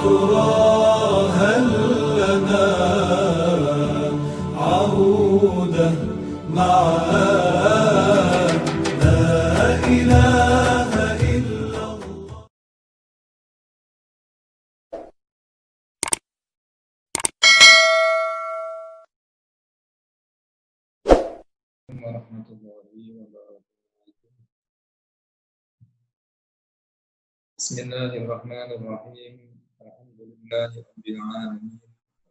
ترى هل لنا عودة معاد لا إله إلا الله. Warahmatullahi wabarakatuh. Bismillahirrahmanirrahim. Alhamdulillahirabbil alamin.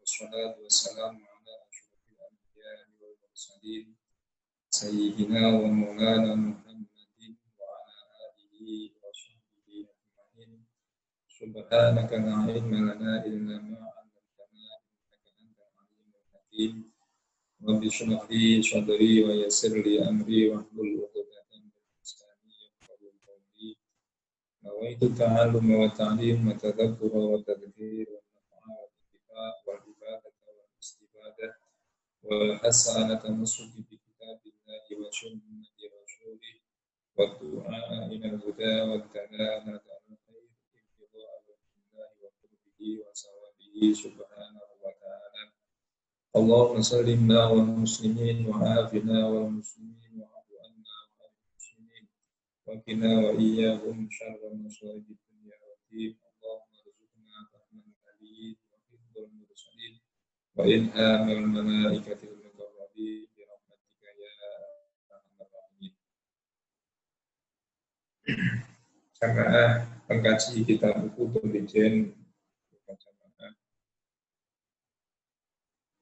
Wassalatu wassalamu ala asyrofil anbiya'i wal mursalin sayyidina wa maulana Muhammadin wa ala alihi wa sahbihi ajma'in. Subhanaka la ilma lana illa ma 'allamtana innaka antal alimul hakim. Rabbi shrah li sadri wa yassir li amri wahlul 'uqdatam min lisani yafqahu qawli. Nawaitu ta'alluma wa ta'lim wa tadhakkura wa tadhkir wa nafa'a wa ittiba' wal ibadata wal istibadah wal hasanata nasuki bi kitabillahi wa sunnati rasulih wa du'a ila al-huda wa talanata al-khair ibtida'a wa billahi wa qurbihi wa sawabihi subhanahu wa ta'ala. Allahumma sallimna wal muslimin wa afina wal muslimin wa afu anna wal muslimin wa qina wa iyyahum syarra masa'ibid dunya wad din. Allahumma rzuqna fahman nabiyyin wa hifdzal mursalin wa ilhamal malaikatil muqarrabin bi rahmatika ya arhamar rahimin. Jamaah pengkaji kitab buku Tumbijen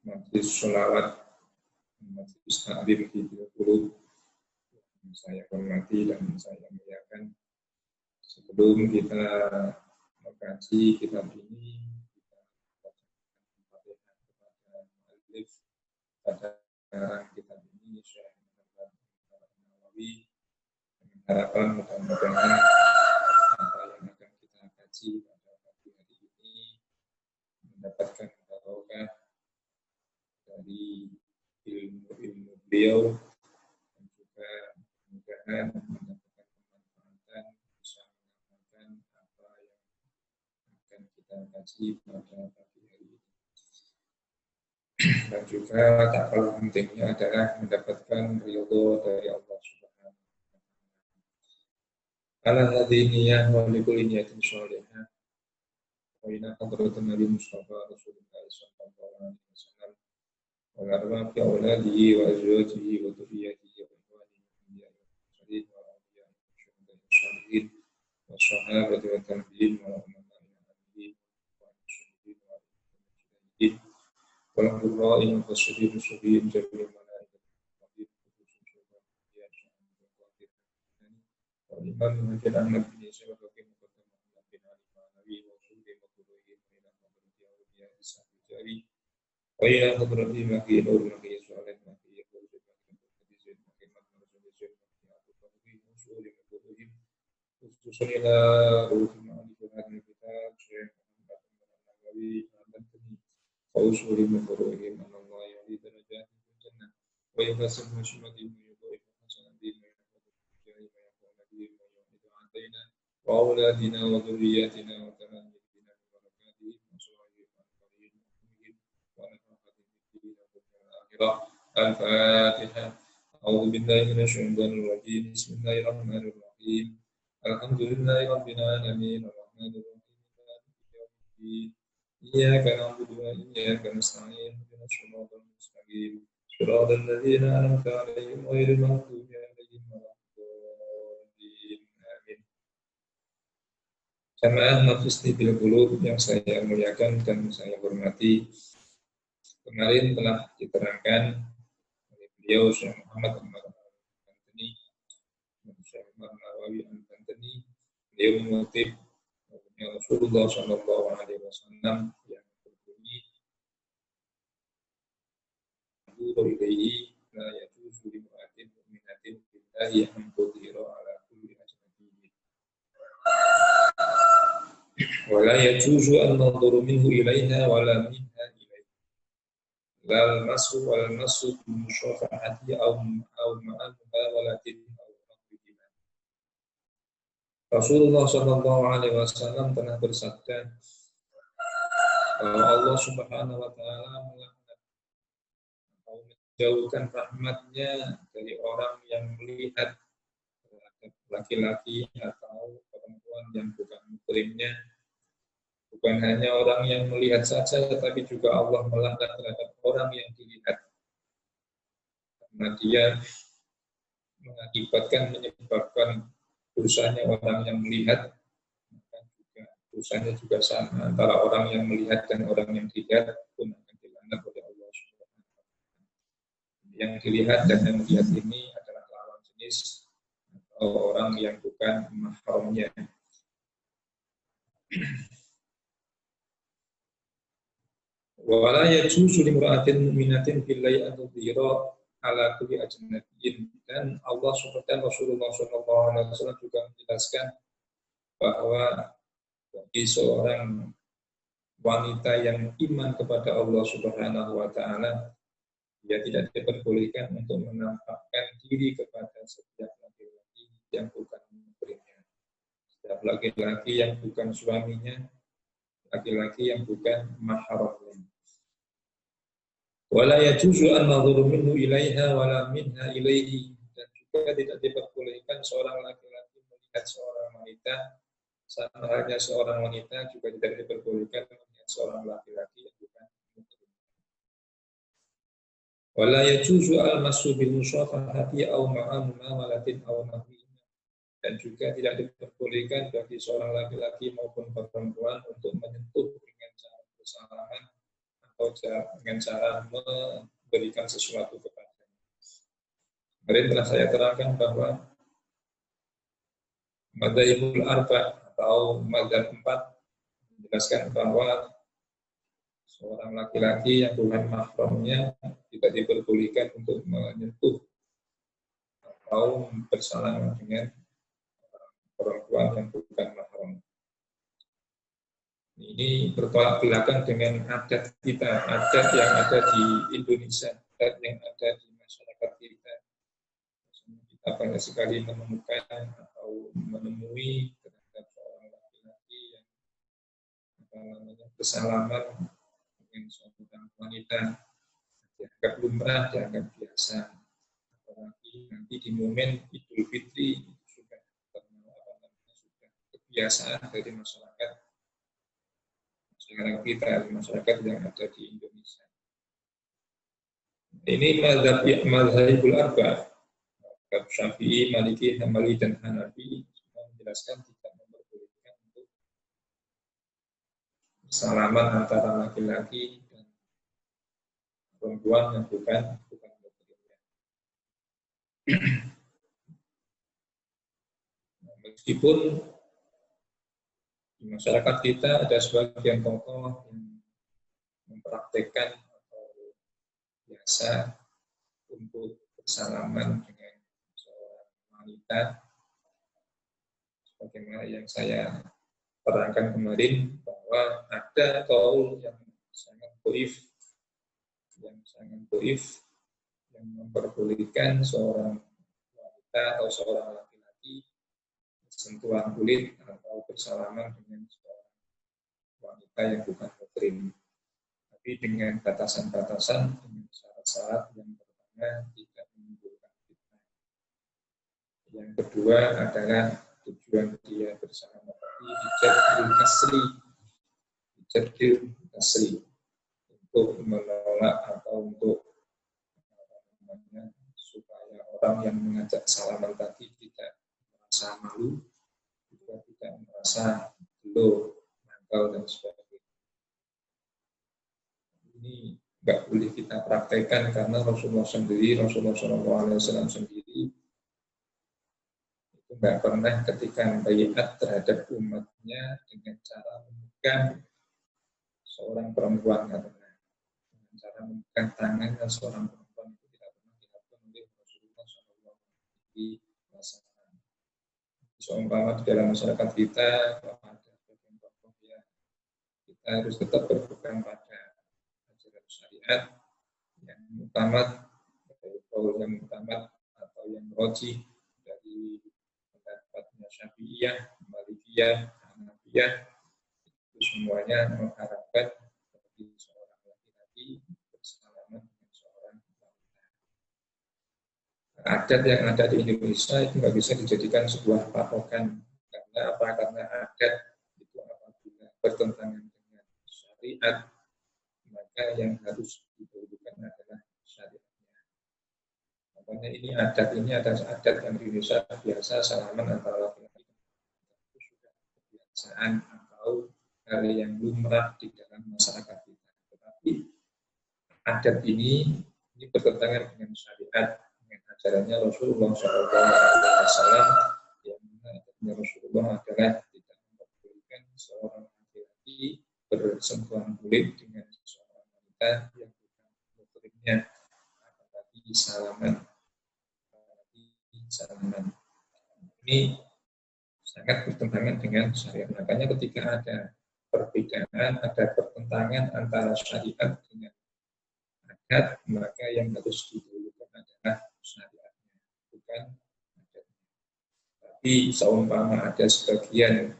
Majlis Sholawat, Majlis Ta'lim di Bengkulu, saya hormati dan saya muliakan. Sebelum kita mengkaji kitab ini, kita bacakan Fatihah kepada muallif pada karang kitab ini, Syekh Muhammad Nawawi, dengan harapan mudah-mudahan apa yang akan kita kaji pada pagi hari ini mendapatkan barokah dari ilmu beliau dan juga mudah-mudahan mendapatkan kemanfaatan bisa mengamalkan apa yang akan kita kaji pada pagi hari ini. Dan juga tak kalah pentingnya adalah mendapatkan ridho dari Allah Subhanahu wa taala. Ala hadhihi niyyah wa likulli niyatin shalihah. Wa ila hadratin Nabi Mustafa Rasulullah sallallahu alaihi wasallam. وَلَرْوَاحِ أَوْلَادِهِ وَأَزْوَاجِهِ وَذُرِّيَّتِهِ وَإِخْوَانِهِ وَأَنْبِيَاءِ وَالْمُرْسَلِينَ وَأَوْلِيَاءِ وَشُهَدَاءِ الصَّالِحِينَ وَالصَّحَابَةِ وَالتَّابِعِينَ وَالْعُلَمَاءِ الْعَامِلِينَ وَالْمُجْتَهِدِينَ وَالْمُجْتَهِدِينَ وَالْقُرَّاءِ وَالْمُفَسِّرِينَ الصُّبِيِّينَ جَمِيعَ الْمَلَائِكَةِ والإمام المهدي أحمد بن إسحاق وكيل مقدم محمد بن علي النبي وصول مقبولين إلى حضرة أولياء السعد الجاري وإلى حضرة مكي نور مكي صالح مكي يقول مكي زيد مكي مكي زيد مكي أبو بكر وصول مقبولين خصوصا إلى روح المعالي هذا الكتاب شيخ محمد بن النبوي أمدني وصول مقبولين أن الله يعلي درجات في الجنة ويقسم مشمد ويضيف حسن دين وأولادنا وذرياتنا وتلاميذنا ببركاته وصالحين وأنفرين وحمدين ونفعة الدين والآخرة. الفاتحة. أعوذ بالله من الشيطان الرجيم. بسم الله الرحمن الرحيم. الحمد لله رب العالمين الرحمن الرحيم مالك يوم الدين. إياك نعبد وإياك نستعين اهدنا الصراط المستقيم صراط الذين أنعمت عليهم غير المغضوب عليهم ولا الضالين. آمين. Jamaah Majlis Tibil Qulub yang saya muliakan dan saya hormati, kemarin telah diterangkan oleh beliau Syekh Muhammad Al-Bantani, Syekh Muhammad Nawawi Al-Bantani, beliau mengutip Rasulullah Sallallahu Alaihi Wasallam yang berbunyi, "Qulu ilaihi la yajuzu limra'atin mu'minatin billahi an tudhira ala kulli ajnabiyyin." ولا يجوز النظر منه إليها ولا منها إليه لا المس ولا المس بالمشافعة أو مع المبالغة أو نحوهما. Rasulullah Shallallahu Alaihi Wasallam pernah bersabda, bahwa Allah Subhanahu wa taala melaknat atau menjauhkan rahmatnya dari orang yang melihat terhadap laki-laki atau perempuan yang bukan muhrimnya. Bukan hanya orang yang melihat saja, tetapi juga Allah melaknat terhadap orang yang dilihat. Karena dia menyebabkan dosanya orang yang melihat, maka juga dosanya juga sama antara orang yang melihat dan orang yang tidak pun akan dilaknat oleh Allah Subhanahu wa taala. Yang dilihat dan yang melihat ini adalah lawan jenis atau orang yang bukan mahramnya. Wala yajuzu limra'atin mu'minatin billahi an tudhira ala kulli ajnabiyyin. Dan Allah Subhanahu Rasulullah SAW juga menjelaskan bahwa bagi seorang wanita yang iman kepada Allah Subhanahu wa taala, dia tidak diperbolehkan untuk menampakkan diri kepada setiap laki-laki yang bukan muhrimnya, setiap laki-laki yang bukan suaminya, laki-laki yang bukan mahramnya. Wala yajuzu an nadhuru minhu ilaiha wala minha ilaihi. Dan juga tidak diperbolehkan seorang laki-laki melihat seorang wanita, sama halnya seorang wanita juga tidak diperbolehkan melihat seorang laki-laki yang bukan muhrim. Wala yajuzu al-masu bil musyafahati aw ma'a munawalatin aw nahwiha. Dan juga tidak diperbolehkan bagi seorang laki-laki maupun perempuan untuk menyentuh dengan cara bersalaman atau dengan cara memberikan sesuatu kepadanya. Kemarin telah saya terangkan bahwa madzhabul arba atau madzhab 4 menjelaskan bahwa seorang laki-laki yang bukan mahramnya tidak diperbolehkan untuk menyentuh atau bersalaman dengan perempuan yang bukan mahram. Ini bertolak belakang dengan adat kita, adat yang ada di Indonesia, adat yang ada di masyarakat kita. Kita banyak sekali menemukan atau menemui terhadap seorang laki-laki yang bersalaman dengan seorang wanita, dianggap lumrah, dianggap biasa. Apalagi nanti di momen Idul Fitri sudah kebiasaan dari masyarakat kita, masyarakat yang ada di Indonesia. Ini mazhabul arba, Syafi'i, Maliki, Hambali, dan Hanafi menjelaskan tidak memperbolehkan untuk salaman antara laki-laki dan perempuan yang bukan muhrimnya. Meskipun di masyarakat kita ada sebagian tokoh yang mempraktekkan atau biasa untuk bersalaman dengan seorang wanita, sebagaimana yang saya terangkan kemarin bahwa ada kaul yang sangat dhaif yang memperbolehkan seorang wanita atau seorang laki-laki sentuhan kulit atau bersalaman dengan seorang wanita yang bukan muhrim, tapi dengan batasan-batasan, dengan syarat-syarat yang pertama tidak menimbulkan fitnah. Yang kedua adalah tujuan dia bersalaman tadi dijadil asli untuk menolak atau untuk supaya orang yang mengajak salaman tadi tidak merasa malu, juga tidak merasa gelo, nakal, dan sebagainya. Ini nggak boleh kita praktekkan karena Rasulullah SAW sendiri itu nggak pernah ketika baiat terhadap umatnya dengan cara memegang seorang perempuan, nggak pernah. Dengan cara memegang tangannya seorang perempuan itu tidak pernah dilakukan oleh Rasulullah SAW. Seumpama di dalam masyarakat kita, kalau ada bagian tokoh ya, kita harus tetap berpegang pada ajaran syariat yang utama, yang utama atau yang rajih dari pendapatnya Syafi'iyah, Malikiyah, Hanafiyah, itu semuanya mengharapkan bagi seorang laki-laki bersalaman dengan seorang wanita. Adat yang ada di Indonesia itu nggak bisa dijadikan sebuah patokan. Karena apa? Karena adat itu apabila bertentangan dengan syariat, maka yang harus didahulukan adalah syariatnya. Makanya ini adalah adat yang di Indonesia biasa salaman antara laki-laki dan wanita. Itu sudah kebiasaan atau hal yang lumrah di dalam masyarakat kita. Tetapi adat ini bertentangan dengan syariat, dengan ajarannya Rasulullah SAW, yang mana ajarannya Rasulullah adalah tidak memperbolehkan seorang laki-laki bersentuhan kulit dengan seorang wanita yang bukan muslimnya, apalagi salaman. Ini sangat bertentangan dengan syariat. Makanya ketika ada perbedaan, ada pertentangan antara syariat dengan adat, maka yang harus didahulukan adalah syariatnya, bukan adatnya. Tapi seumpama ada sebagian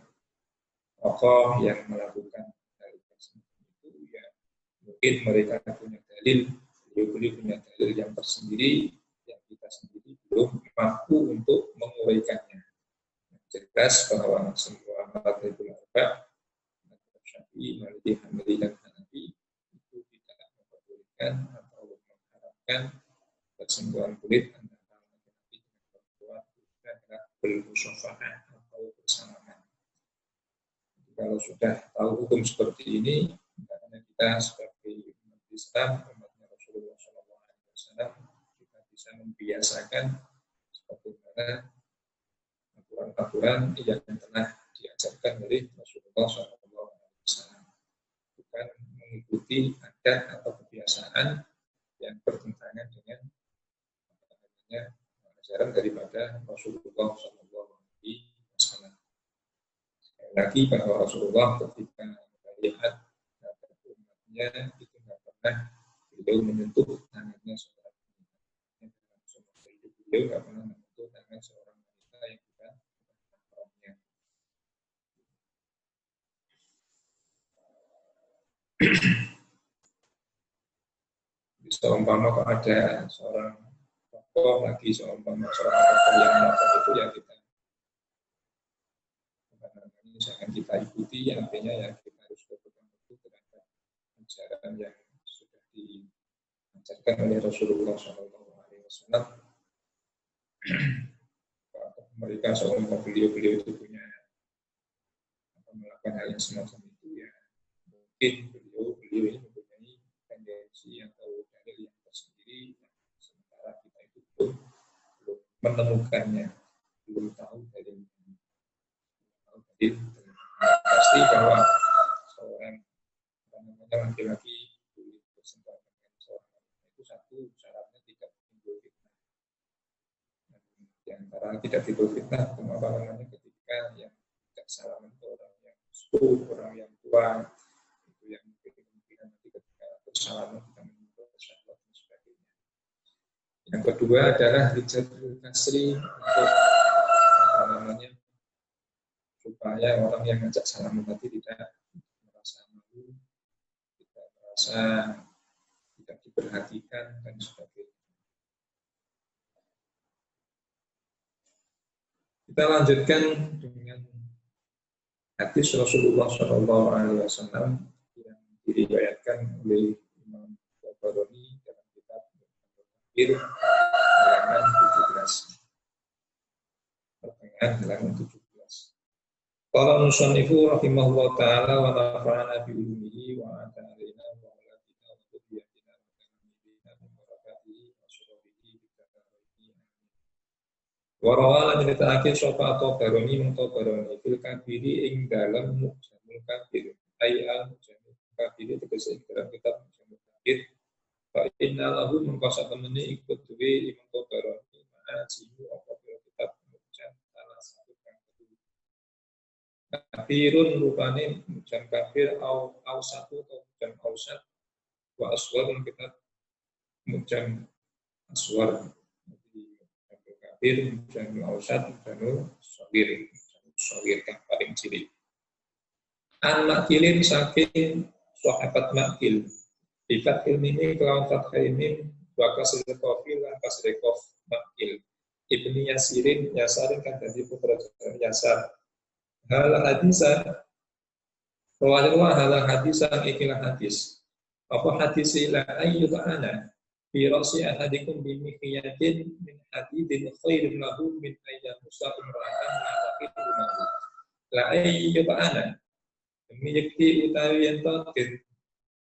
tokoh yang melakukan hal tersebut itu, ya mungkin mereka punya dalil, beliau punya dalil yang tersendiri, yang kita sendiri belum mampu untuk menguraikannya. Jelas bahwa semua mazhabul arba', mazhab Syafi'i, Maliki, Hambali dan Hanafi itu tidak memperbolehkan atau mengharapkan persentuhan kulit antara laki-laki dengan perempuan itu adalah bermusyafahah atau bersalaman. Kalau sudah tahu hukum seperti ini, karena kita sebagai umat Islam, umatnya Rasulullah SAW, kita bisa membiasakan sebagaimana aturan-aturan yang telah diajarkan oleh Rasulullah SAW, bukan mengikuti adat atau kebiasaan yang bertentangan dengan ajaran daripada Rasulullah SAW. Sekali lagi bahwa Rasulullah ketika melihat umatnya itu tidak pernah beliau menyentuh tangannya seorang wanita. Beliau tidak pernah menyentuh tangan seorang wanita yang bukan mahramnya. Seumpama kalau ada seorang tokoh lagi, seumpama seorang tokoh yang melakukan itu, ya kita jangan kita ikuti, artinya ya kita harus berpegang teguh terhadap ajaran yang sudah diajarkan oleh Rasulullah SAW. Mereka seumpama beliau itu punya melakukan hal yang semacam itu, ya mungkin beliau ini mempunyai tendensi atau dalil yang tersendiri, sementara kita itu belum menemukannya, belum tahu dalilnya. Pasti bahwa seorang laki-laki bersentuhan dengan seorang wanita itu satu syaratnya tidak timbul fitnah. Di antara tidak timbul fitnah, ketika yang tidak salaman itu orang yang sepuh, orang yang tua, itu yang kemungkinan nanti ketika bersalaman kita menimbul syahwat dan sebagainya. Yang kedua adalah rijal kasri, untuk supaya orang yang ngajak salaman tadi tidak merasa malu, tidak merasa tidak diperhatikan dan sebagainya. Kita lanjutkan dengan hadis Rasulullah SAW yang diriwayatkan oleh Imam Tabarani dalam kitab Al-Kabir halaman 17. Pertengahan halaman 17. Qala musannifu rahimahullah ta'ala wa nafa'ana bi ulumihi wa ata'alina wa alatina wa tubiyatina wa kanamidina wa barakatihi wa syurabihi bikatarohi. Wa rawala minita'akil sopa atau baroni mengtobaroni fil kabiri ing dalam mujamul kabir ayal mujamul kabiri tegesi ing dalam kitab mujamul kabir fa inna lahu mengkosa temeni ikut duwe imam tobaroni ma'ajimu apabila kitab mujam salah satu kafirun rupane mujam kafir au satu atau mujam ausat wa aswarun kitab mujam aswar. Jadi kafir mujam ausat mujam sawir yang paling cilik. Anak kilin saking sahabat makil. Bifat ilmini kelawan fathah mim wa kasril qafi lan kasril qaf makil. Ibni Yasarin kan dadi putra Yasar. Hal hadisan Rawa hadisan ikilah hadis. Apa hadis la ayyuha ana fi ra'si ahadikum bi mikhyatin min hadidin khairin lahu min ayyan musa imra'atan laqitu. La ayyuha ana demi yakti utawi ento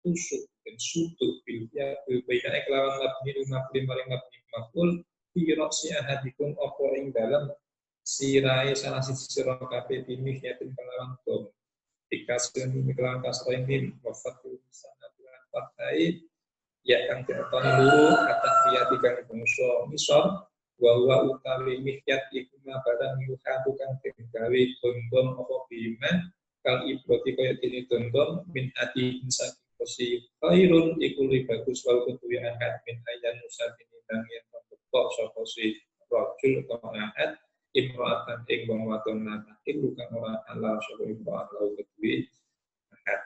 tusuk dan sutuk bilnya berbeda kelawan mabni maring mabni maf'ul fi ra'si ahadikum apa ing dalam sirai salah siji sira kabeh bimih yatin kelawan dom dikasih kelawan kasroin mim wafatul sana bilan fathai ya kang teton luru atas fiatikan bangsa misor wa utawi mihyat iku barang yuhatu kang gawe dom apa bima kang ibroti kaya dene dom min ati insa posisi khairun iku luwih bagus wal kuwi ahad min ayyan musabini dan yang kok sapa si rajul qanaat imra'atan ing wong wadon natakin bukan ora halal sapa imra'at lau kuwi ahad.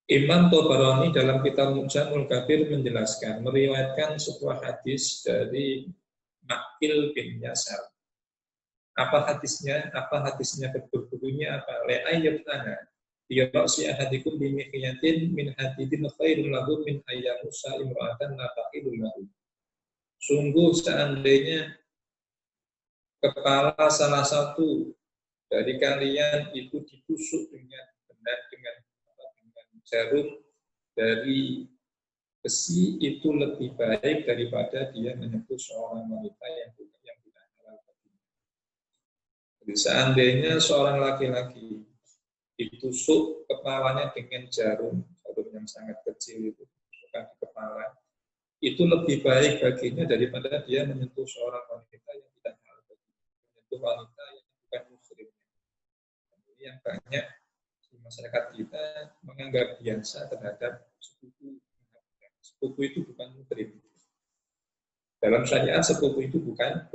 Imam Tabarani dalam kitab Mu'jamul Kabir menjelaskan meriwayatkan sebuah hadis dari Makil bin Yasar. Apa hadisnya? Berbunyinya apa? La ayyatana Yaqsi ahadikum bi mikhyatin min hadidin khairun lahu min ayyamusa imra'atan nafaqilun lahu. Sungguh seandainya kepala salah satu dari kalian itu ditusuk dengan jarum dari besi itu lebih baik daripada dia menyentuh seorang wanita yang tidak halal baginya. Jadi seandainya seorang laki-laki ditusuk kepalanya dengan jarum yang sangat kecil itu bukan di kepala, itu lebih baik baginya daripada dia menyentuh seorang wanita yang tidak halal baginya, menyentuh wanita yang bukan muslim. Ini yang banyak di masyarakat kita menganggap biasa terhadap sepupu. Sepupu itu bukan muslim. Dalam syariat sepupu itu bukanlah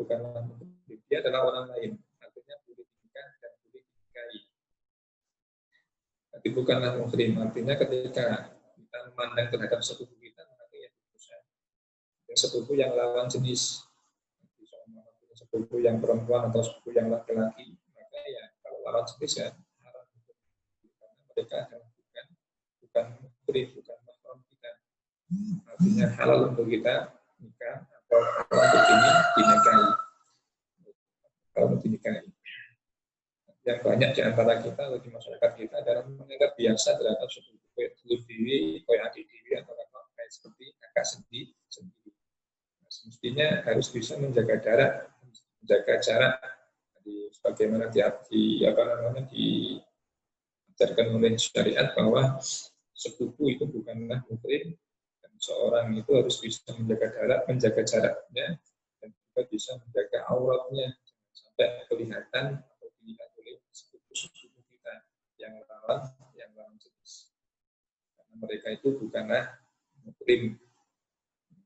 muslim, dia adalah orang lain. Artinya boleh dinikah dan boleh dinikahi. Tapi bukanlah muslim. Artinya ketika kita memandang terhadap sepupu kita, maka ya dosa. Sepupu yang lawan jenis, sepupu yang perempuan atau sepupu yang laki-laki, maka ya kalau lawan jenis ya haram. Karena mereka adalah bukan muslim, bukan mahram kita. Artinya halal untuk kita nikah atau untuk dinikahi. Kalau untuk dinikahi. Yang banyak di antara kita atau di masyarakat kita adalah menganggap biasa terhadap sepupu diri, adik diri atau kayak seperti kakak sendiri. Semestinya harus bisa menjaga jarak. Sebagaimana diajarkan oleh syariat bahwa sepupu itu bukanlah muslim dan seorang itu harus bisa menjaga jaraknya dan juga bisa menjaga auratnya sampai kelihatan sepupu kita yang lawan jenis. Karena mereka itu bukanlah muslim,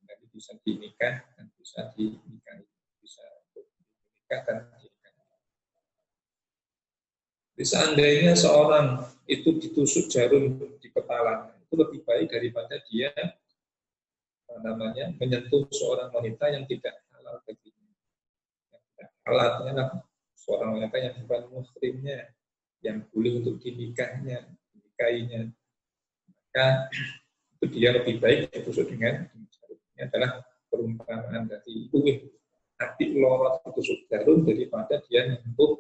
jadi bisa dinikah dan bisa dinikahi, bisa dinikah dan dinikahi. Jadi seandainya seorang itu ditusuk jarum di kepala, itu lebih baik daripada dia menyentuh seorang wanita yang tidak halal baginya. Yang tidak halal artinya seorang wanita yang bukan muslimnya, yang boleh untuk dinikahinya. Maka itu dia lebih baik ditusuk dengan jarum. Ini adalah perumpamaan dari hati lorot ditusuk jarum daripada dia menyentuh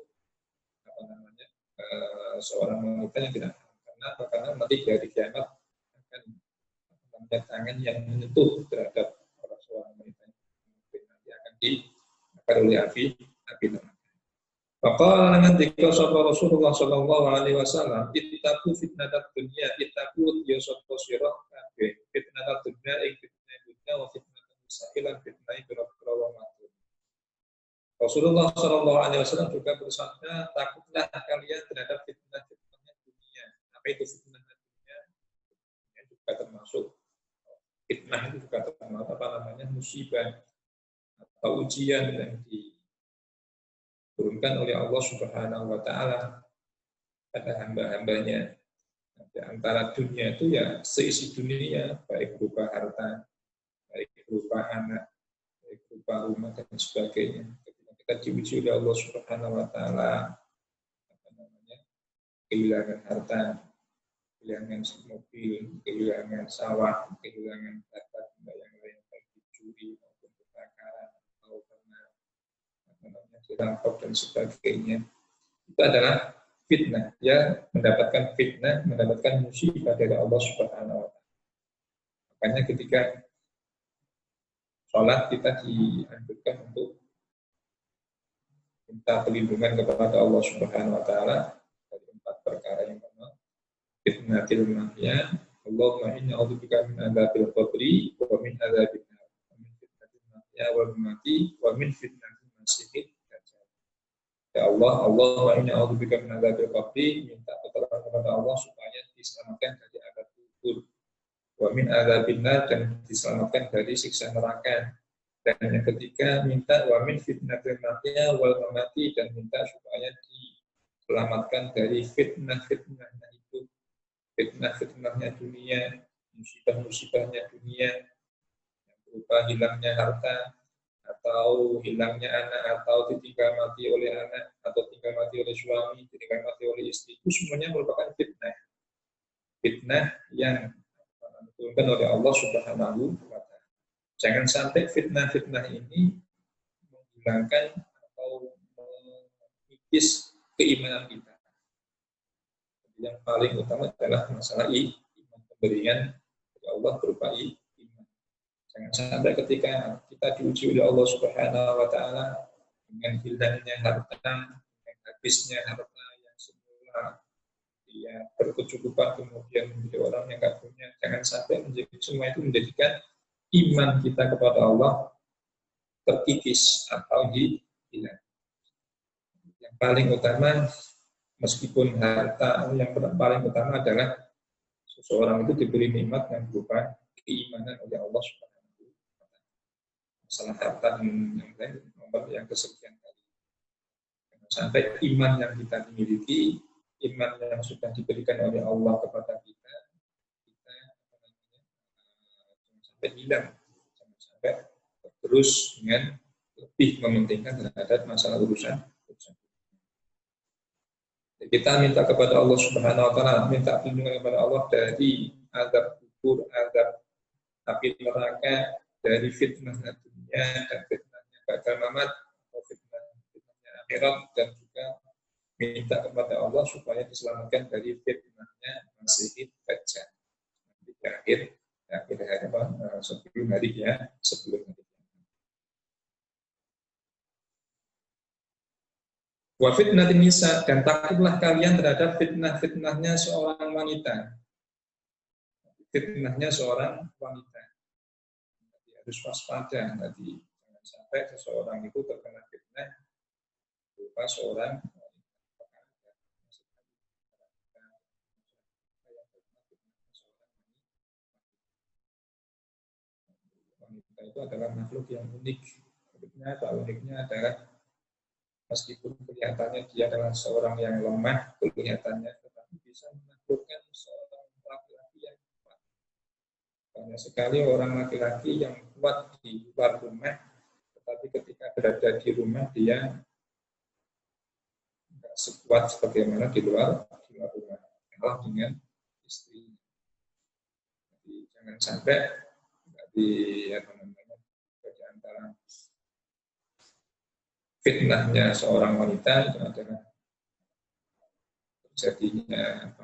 seorang wanita yang tidak halal. Karena nanti dari kiamat akan tangan yang menyentuh terhadap seorang wanita yang nanti akan dimakan oleh api neraka. Maka ngendika sapa Rasulullah sallallahu alaihi wasallam, ittaqu fitnatat dunya, ittaqu ya sapa sira kabeh fitnatat dunya ing fitnah dunya wa fitnatul sa'ilan fitnah pira-pira wong mati. Rasulullah sallallahu alaihi wasallam juga bersabda, takutlah kalian terhadap fitnah-fitnah dunia. Apa itu fitnah dunia? Yang juga termasuk fitnah itu juga termasuk musibah atau ujian yang diturunkan oleh Allah Subhanahu wa taala pada hamba-hambanya. Di antara dunia itu ya seisi dunia, baik berupa harta, baik berupa anak, baik berupa rumah dan sebagainya. Ketika kita diuji oleh Allah Subhanahu wa taala, apa namanya? Kehilangan harta, kehilangan mobil, kehilangan sawah, kehilangan harta benda yang lain, baik dicuri maupun kebakaran atau karena apa namanya dirampok dan sebagainya. Itu adalah fitnah, ya, mendapatkan fitnah, mendapatkan musibah dari Allah Subhanahu wa taala. Makanya ketika sholat kita dianjurkan untuk minta perlindungan kepada Allah Subhanahu wa taala dari 4 perkara. Yang pertama, fitnatil mahya, Allahumma inni a'udzubika min adzabil qabri wa min adzabin nar, wa min fitnatil mahya wal mamati wa min fitnatil masiihid dajjal. Ya Allah, Allahumma inni a'udzubika min adzabil qabri, minta pertolongan kepada Allah supaya diselamatkan dari azab kubur. Wa min adzabin nar, dan diselamatkan dari siksa neraka. Dan yang ketiga, minta wa min fitnatil mahya wal mamati, dan minta supaya diselamatkan dari fitnah-fitnahnya hidup, fitnah-fitnahnya dunia, musibah-musibahnya dunia, yang berupa hilangnya harta, atau hilangnya anak, atau ditinggal mati oleh anak, atau tinggal mati oleh suami, ditinggal mati oleh istri. Itu semuanya merupakan fitnah. Fitnah yang diturunkan oleh Allah Subhanahu wa taala. Jangan sampai fitnah-fitnah ini menghilangkan atau mengikis keimanan kita. Yang paling utama adalah masalah iman, pemberian dari Allah berupa iman. Jangan sampai ketika kita diuji oleh Allah Subhanahu wa taala dengan hilangnya harta, dengan habisnya harta yang semula dia berkecukupan kemudian menjadi orang yang nggak punya, jangan sampai semua itu menjadikan iman kita kepada Allah terkikis atau hilang. Yang paling utama, meskipun harta, yang paling utama adalah seseorang itu diberi nikmat yang berupa keimanan oleh Allah Subhanahu wa taala. Masalah harta yang lain nomor yang kesekian kali. Sampai iman yang kita miliki, iman yang sudah diberikan oleh Allah kepada kita jangan sampai hilang, jangan sampai terus dengan lebih mementingkan terhadap masalah urusan. Kita minta kepada Allah Subhanahu wa taala, minta perlindungan kepada Allah dari azab kubur, azab api neraka, dari fitnah dunia dan fitnahnya ba'dal mamat, atau fitnahnya akhirat, dan juga minta kepada Allah supaya diselamatkan dari fitnahnya Masiihid Dajjal. Di akhir hari sebelum hari sebelum hari. Wa fitnatin nisa, dan takutlah kalian terhadap fitnah-fitnahnya seorang wanita. Fitnahnya seorang wanita. Jadi harus waspada, nanti jangan sampai seseorang itu terkena fitnah berupa seorang wanita itu adalah makhluk yang unik. Uniknya adalah meskipun kelihatannya dia adalah seorang yang lemah, kelihatannya, tetapi bisa menaklukkan seorang laki-laki yang kuat. Banyak sekali orang laki-laki yang kuat di luar rumah, tetapi ketika berada di rumah dia tidak sekuat sebagaimana di luar rumah. Kalah dengan istri. Jadi jangan sampai di antara fitnahnya seorang wanita itu adalah terjadinya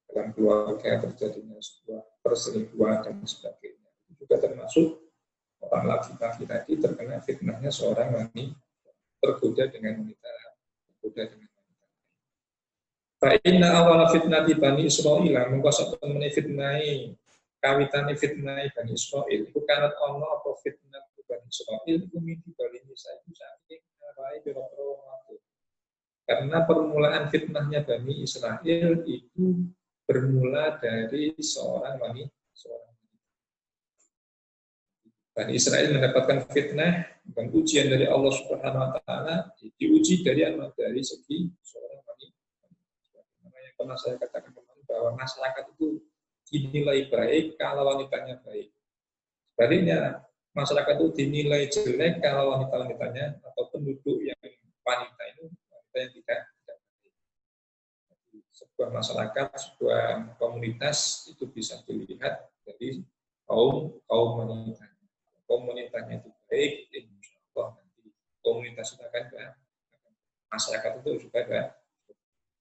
dalam keluarga, terjadinya sebuah perselingkuhan dan sebagainya. Itu juga termasuk orang laki-laki tadi terkena fitnahnya seorang wanita, tergoda dengan wanita, tergoda dengan wanita. Fa'inna awal fitnati Bani Israil, mengko satemene fitnahe kawitane fitnahe Bani Israil iku kanat ana apa fitnah Bani Israil iku mimpi Bani Israil saking arai pira-pira waktu. Karena permulaan fitnahnya Bani Israil itu bermula dari seorang wanita. Bani Israil mendapatkan fitnah dan ujian dari Allah Subhanahu wa taala, diuji dari segi seorang wanita. Yang pernah saya katakan kemarin bahwa masyarakat itu dinilai baik kalau wanitanya baik. Sebaliknya, masyarakat itu dinilai jelek kalau wanita-wanitanya atau penduduk yang wanita itu wanita yang tidak baik. Sebuah masyarakat, sebuah komunitas itu bisa dilihat dari kaum wanitanya. Kaum wanitanya itu baik, insya Allah nanti komunitas itu akan masyarakat itu juga baik.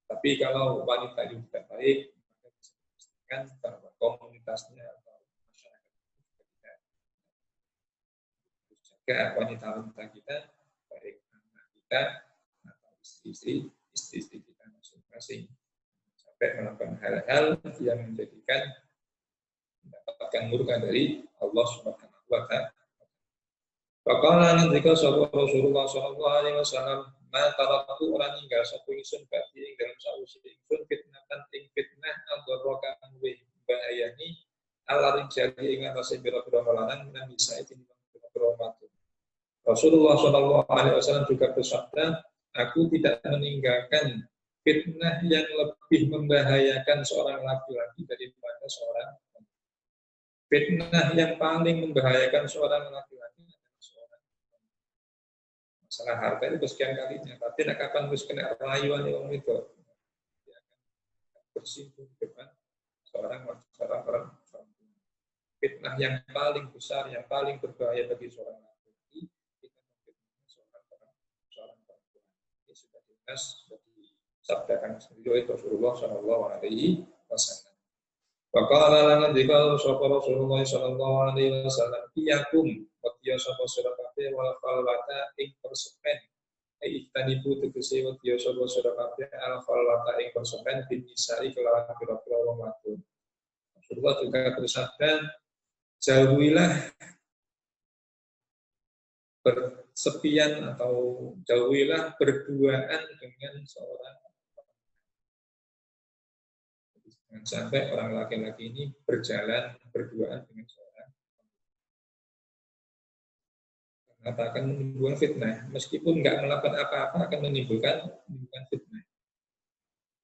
Tapi kalau wanita itu tidak baik, maka bisa dipastikan bahwa komunitasnya atau masyarakat itu juga tidak. Terus jaga wanita-wanita kita, baik anak kita atau istri kita masing-masing, sampai melakukan hal-hal yang menjadikan mendapatkan murka dari Allah Subhanahu wa Ta'ala. Faqala nandika sapa Rasulullah sallallahu alaihi wasallam, ma taraktu orang ninggal sapa ingsun bagi ing dalam sawise ingsun fitnatan ing fitnah adaraka wa bahayani ala rijali ing atase pira-pira lanang lan bisa iki pira-pira matu. Rasulullah sallallahu alaihi wasallam juga bersabda, aku tidak meninggalkan fitnah yang lebih membahayakan seorang laki-laki daripada seorang wanita. Fitnah yang paling membahayakan seorang laki-laki masalah harta itu sekian kalinya, tapi nak kapan terus kena rayuan yang itu, dia akan bersinggung depan seorang perempuan. Fitnah yang paling besar, yang paling berbahaya bagi seorang laki-laki, kita memfitnah seorang perempuan. Ini sudah jelas disabdakan sendiri oleh Rasulullah Shallallahu Alaihi Wasallam. Waqala lan dzikra sapa Rasulullah sallallahu alaihi wasallam iyakum wa tiya sapa sira kabeh wal falwata ing persepen iktanibu tegese wa tiya sapa sira kabeh al falwata ing persepen bin nisai kelawan pira-pira wong wadon. Rasulullah juga bersabda, jauhilah bersepian atau jauhilah berduaan dengan seorang. Jangan sampai orang laki-laki ini berjalan berduaan dengan seorang karena akan menimbulkan fitnah. Meskipun nggak melakukan apa-apa akan menimbulkan fitnah.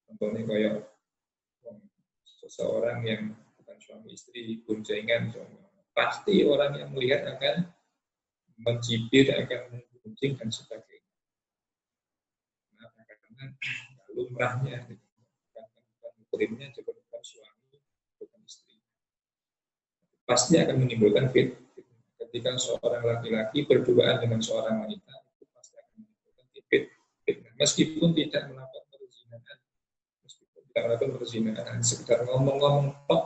Contohnya kayak seseorang yang bukan suami istri boncengan, pasti orang yang melihat akan mencibir, akan menggunjing dan sebagainya. Kenapa? Karena lumrahnya, bukan murimnya juga bukan suami, bukan istri. Pasti akan menimbulkan fitnah. Ketika seorang laki-laki berduaan dengan seorang wanita, itu pasti akan menimbulkan fitnah. Meskipun tidak melakukan perzinahan, sekedar ngomong-ngomong tok,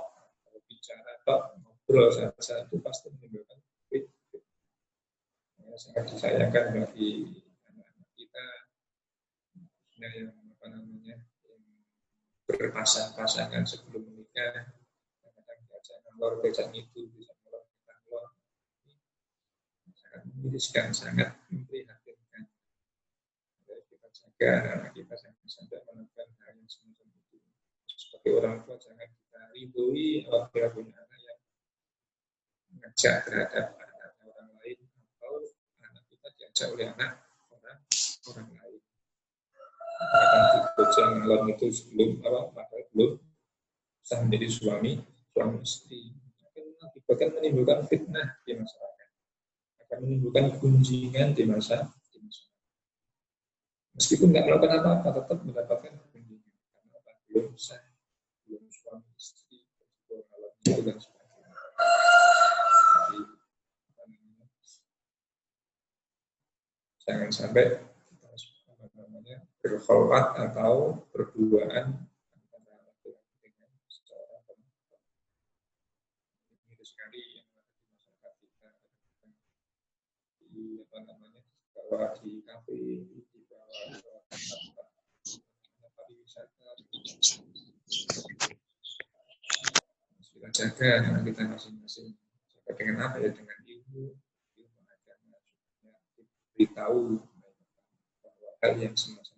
bicara tok, ngobrol saja itu pasti menimbulkan fitnah. Sangat disayangkan bagi anak-anak kita yang berpasang-pasangan sebelum menikah, kadang diajak ngalor becak itu bisa ngalor. Sangat miriskan, sangat memprihatinkan. Jadi kita jaga anak kita sampai melakukan hal yang semacam itu. Sebagai orang tua jangan kita ridhoi apabila punya anak yang mengajak terhadap anak orang lain atau anak kita diajak oleh anak orang lain. Akan diboceng ngalor itu sebelum belum sah menjadi suami istri, akan menimbulkan fitnah di masyarakat, akan menimbulkan gunjingan di masyarakat. Meskipun nggak melakukan apa-apa, tetap mendapatkan gunjingan karena belum sah, belum suami istri, itu dan sebagainya. Jangan sampai berkhawat atau berduaan antara laki-laki dengan seorang perempuan. Ini sekali yang ada di masyarakat kita, di bawah di kafe, di bawah tempat pariwisata. Kita jaga anak kita masing-masing. Jaga dengan apa ya? Dengan ilmu agama, beritahu bahwa hal yang semacam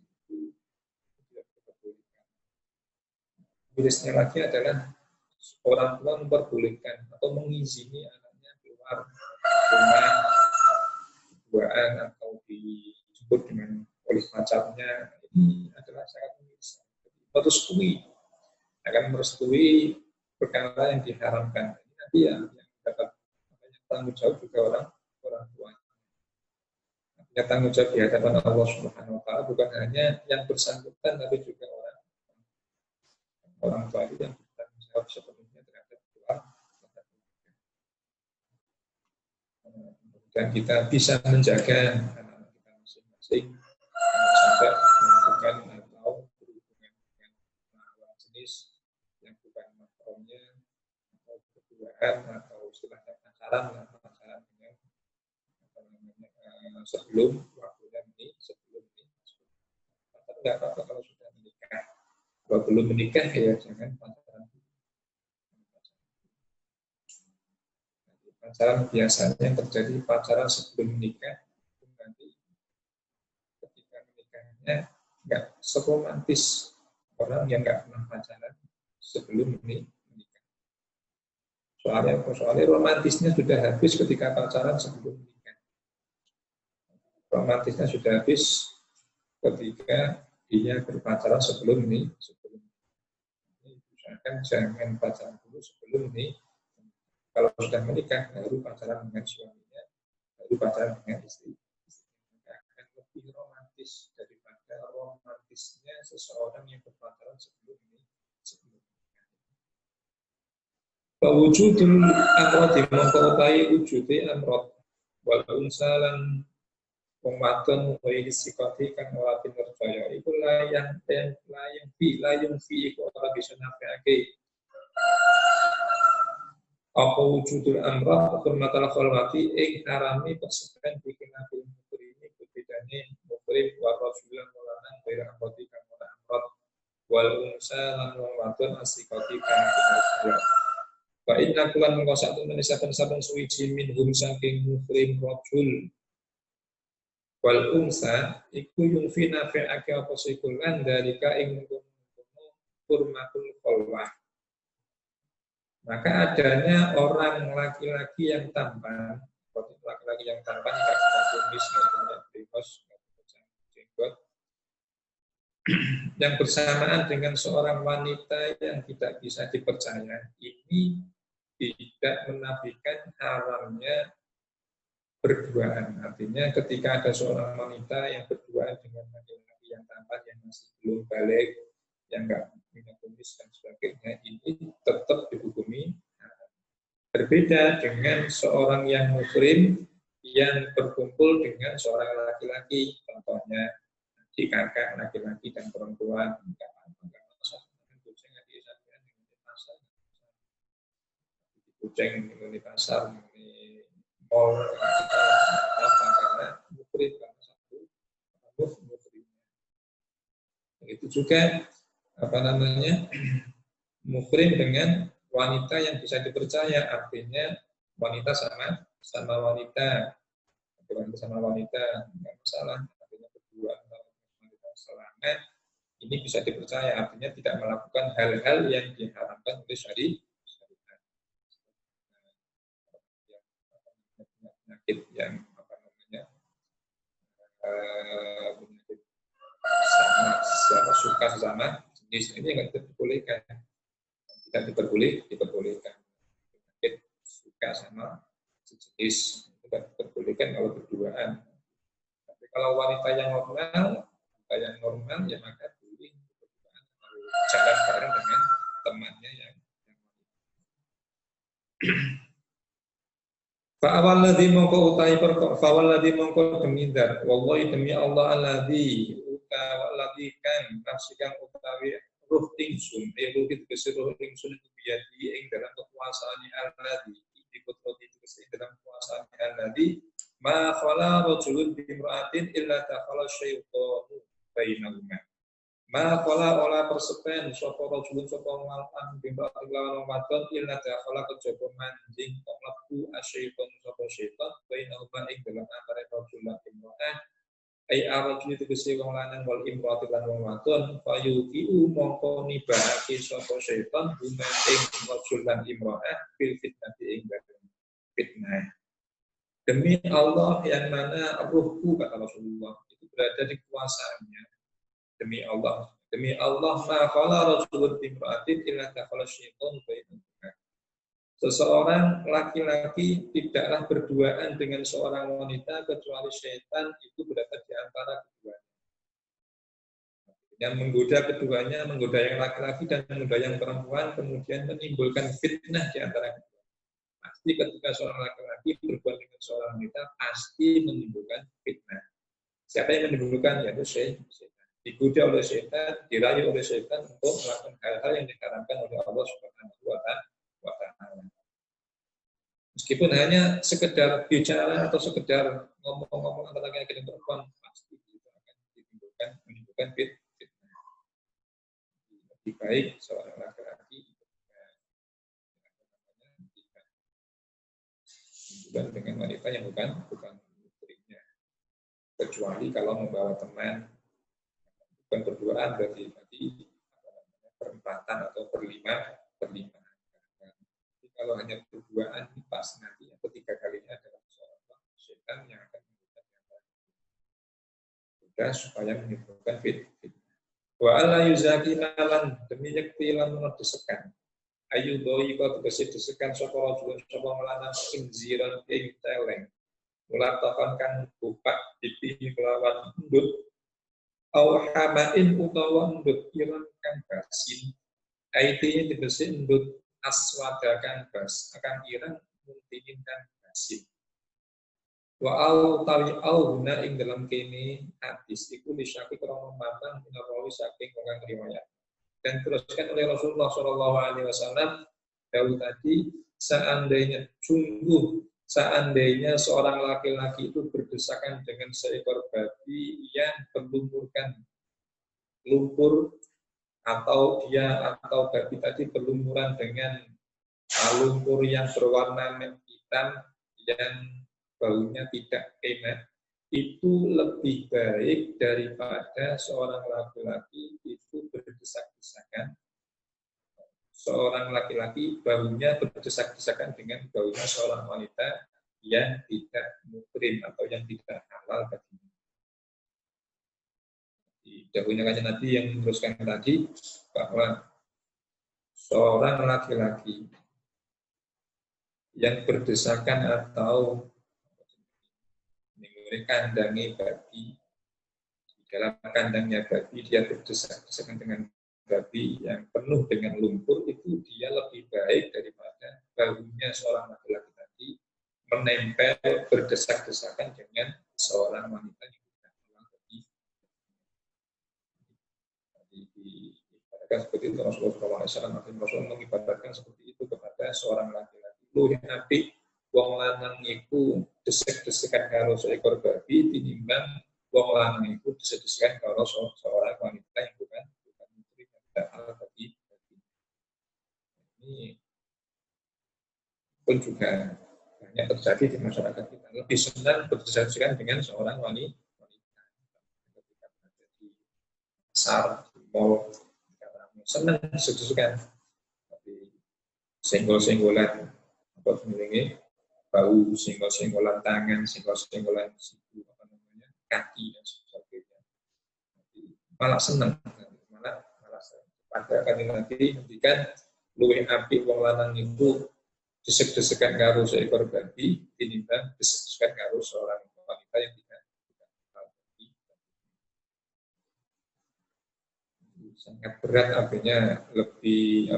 mirisnya lagi adalah orang tua memperbolehkan atau mengizini anaknya keluar rumah berduaan atau dijemput dengan oleh pacarnya. Ini adalah sangat miris. Merestui akan merestui perkara yang diharamkan. Nanti yang dapat tanggung jawab juga orang tua. Ya, tanggung jawab di hadapan Allah Subhanahu wa taala bukan hanya yang bersangkutan tapi juga orang tua yang bertanggung jawab sepenuhnya terhadap keluarga. Dan kita bisa menjaga anak-anak kita masing-masing sampai melakukan atau berhubungan dengan lawan jenis yang bukan mahramnya atau berduaan atau istilahnya pacaran dengan sebelum waktunya sebelum ini. Tapi nggak apa-apa kalau sudah menikah. Kalau belum menikah ya jangan pacaran. Pacaran biasanya terjadi pacaran sebelum menikah, nanti ketika menikahnya nggak seromantis orang yang nggak pernah pacaran sebelum menikah. Soalnya romantisnya sudah habis ketika pacaran sebelum menikah. Romantisnya sudah habis ketika dia berpacaran sebelum ini. Misalkan jangan pacaran dulu sebelum ini. Kalau sudah menikah, baru pacaran dengan suaminya, baru pacaran dengan istri. Akan lebih romantis daripada romantisnya seseorang yang berpacaran sebelum ini. Wujudul amrati mengkotai wujudnya amrat wal unsalan pematuan wajib sikati kan walaupun terjaya itu layang fi itu orang bisa nafiake. Apa wujudul amrah hormatal kholwati harami persepen bikin nabi mukrim ini berbedanya mukrim wa rasulan walanang bayar amrati kan wala amrat wal unsa lan wong wadon asikati kan kinarjaya wa inna kulan mengkosatu menisaban-saban suwiji minhum saking mukrim rajul wal unsa iku yungfi nafi'ake apa sikulan dalika ing mengkono hurmatul kholwah. Maka adanya orang laki-laki yang tampan, laki-laki yang tampan nggak punya kumis, nggak punya brikos, nggak punya jenggot, yang bersamaan dengan seorang wanita yang tidak bisa dipercaya, ini tidak menafikan haramnya berduaan. Artinya ketika ada seorang wanita yang berduaan dengan laki-laki yang tampan yang masih belum balik, yang nggak punya kumis dan sebagainya, ini tetap dihukumi. Berbeda dengan seorang yang muhrim yang berkumpul dengan seorang laki-laki, contohnya adik kakak laki-laki dan perempuan, nggak masalah. Kucing di pasar, di mall, karena muhrim karena satu muhrimnya. Begitu juga muhrim dengan wanita yang bisa dipercaya, artinya wanita sama wanita, nggak masalah, artinya berdua wanita selama ini bisa dipercaya, artinya tidak melakukan hal-hal yang diharamkan oleh syariat. Penyakit yang penyakit suka sesama jenis ini yang diperbolehkan, tidak diperbolehkan. Penyakit suka sama sejenis tidak diperbolehkan kalau berduaan. Tapi kalau wanita yang normal ya maka boleh berduaan jalan bareng dengan temannya yang Fa'awal ladzi mongko utai perkara fa'awal ladzi mongko demindar wallahi demi Allah alladzi utawaladzi kan nafsikan utawi ruh ingsun ruh itu ruh ingsun itu biadi ing dalam kekuasaan alladzi dikutroti itu dalam kekuasaan alladzi ma khala rajulun bi imra'atin illa takhala syaitanu bainahuma ma khala ola persepen sapa rajulun sapa malkan bi imra'atin lawan wadon illa takhala kejaba manjing mlebu asyaiton sapa syaitan bainahuma ing dalam antara rajul lan imra'ah ai arajul itu kese wong lanang wal imra'atin lan wong wadon fayuqiu mongko nibahake sapa syaitan guna ing rajul lan imra'ah fil fitnati ing dalam fitnah. Demi Allah yang mana ruhku kata Rasulullah itu berada di kuasaannya. Demi Allah Demi Allah, ma khala rajulun bimra'atin illa dakhala syaitanu bainahuma. Seseorang laki-laki tidaklah berduaan dengan seorang wanita kecuali syaitan itu berada di antara keduanya. Yang menggoda keduanya, menggoda yang laki-laki dan menggoda yang perempuan, kemudian menimbulkan fitnah di antara keduanya. Pasti ketika seorang laki-laki berduaan dengan seorang wanita, pasti menimbulkan fitnah. Siapa yang menimbulkan? Yaitu syaitan. Digoda oleh syaitan, dirayu oleh syaitan untuk melakukan hal-hal yang diharamkan oleh Allah Subhanahu wa Ta'ala. Meskipun hanya sekedar bicara atau sekedar ngomong-ngomong antara laki-laki dan perempuan, pasti itu akan menimbulkan fitnah. Lebih baik seorang laki-laki hubungan dengan wanita yang bukan istrinya, kecuali kalau membawa teman, bukan berduaan berarti perempatan atau berlima. Jadi kalau hanya berduaan pas nanti yang ketiga kalinya adalah seorang syaitan yang akan menggunakan yang supaya menimbulkan fitnah. Wa alla yuzakina lan demi yakti lan desekan ayu doi kau desekan sapa rajul sapa melanang inziran ing teleng mulatakan kang buka pipi kelawan endut au hamain utawa endut ireng kang basin aiti tegese endut aswada kang bas akan ireng muntinin kang basin wa au tawi au guna ing dalam kene hadis iku lisyaki krana matang minawi saking wong riwayat dan teruskan oleh Rasulullah Shallallahu Alaihi Wasallam dahulu tadi seandainya seorang laki-laki itu berdesakan dengan seekor babi yang berlumurkan lumpur atau babi tadi berlumuran dengan lumpur yang berwarna hitam yang baunya tidak enak, itu lebih baik daripada seorang laki-laki itu berdesak-desakan. Seorang laki-laki baunya berdesak-desakan dengan baunya seorang wanita yang tidak muhrim atau yang tidak halal baginya. Di dahulunya kanjeng Nabi yang meneruskan tadi bahwa seorang laki-laki yang berdesakan atau kandangi babi, di dalam kandangnya babi dia berdesak-desakan dengan babi yang penuh dengan lumpur, itu dia lebih baik daripada baunya seorang laki-laki tadi menempel berdesak-desakan dengan seorang wanita yang tidak kenal babi. Diibaratkan seperti itu Rasulullah SAW mengibaratkan seperti itu kepada seorang laki-laki. Luwih apik wong lanang iku desek-desekan karo seekor babi tinimbang wong lanang iku desek-desekan karo seorang wanita yang bukan muhrim yang tidak halal bagi. Ini pun juga banyak terjadi di masyarakat kita. Lebih senang berdesek-desekan dengan seorang wanita ketika berada di pasar, di mall, senang desek-desekan, tapi senggol-senggolan apa sebenarnya bau, senggol-senggolan tangan, senggol-senggolan siku, kaki dan sebagainya. Malah senang, malah senang. Pada kali nanti hentikan luwih apik wong lanang itu desek-desekan karo seekor babi tinimbang desek-desekan karo seorang wanita yang tidak kenal babi. Sangat berat artinya lebih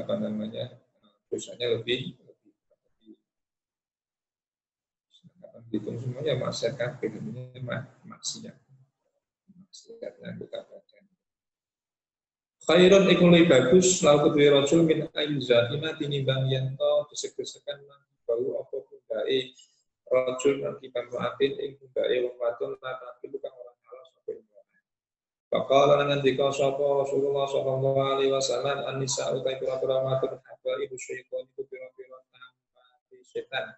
dosanya lebih itu semuanya maksiat kafir, namanya maksiat yang bukan badan. Khairun iku luwih bagus lau kedue rajul min ayyuzahina tinimbang yen to desek-desekan bau apa pundake rajul nanti pamraatin ing pundake wong wadon lan itu kang ora halal sapa ing. Bakal ngendika sapa Rasulullah sallallahu alaihi wasallam an-nisa utai pira-pira wadon haba ibu syaitan itu pira-pira nampati setan.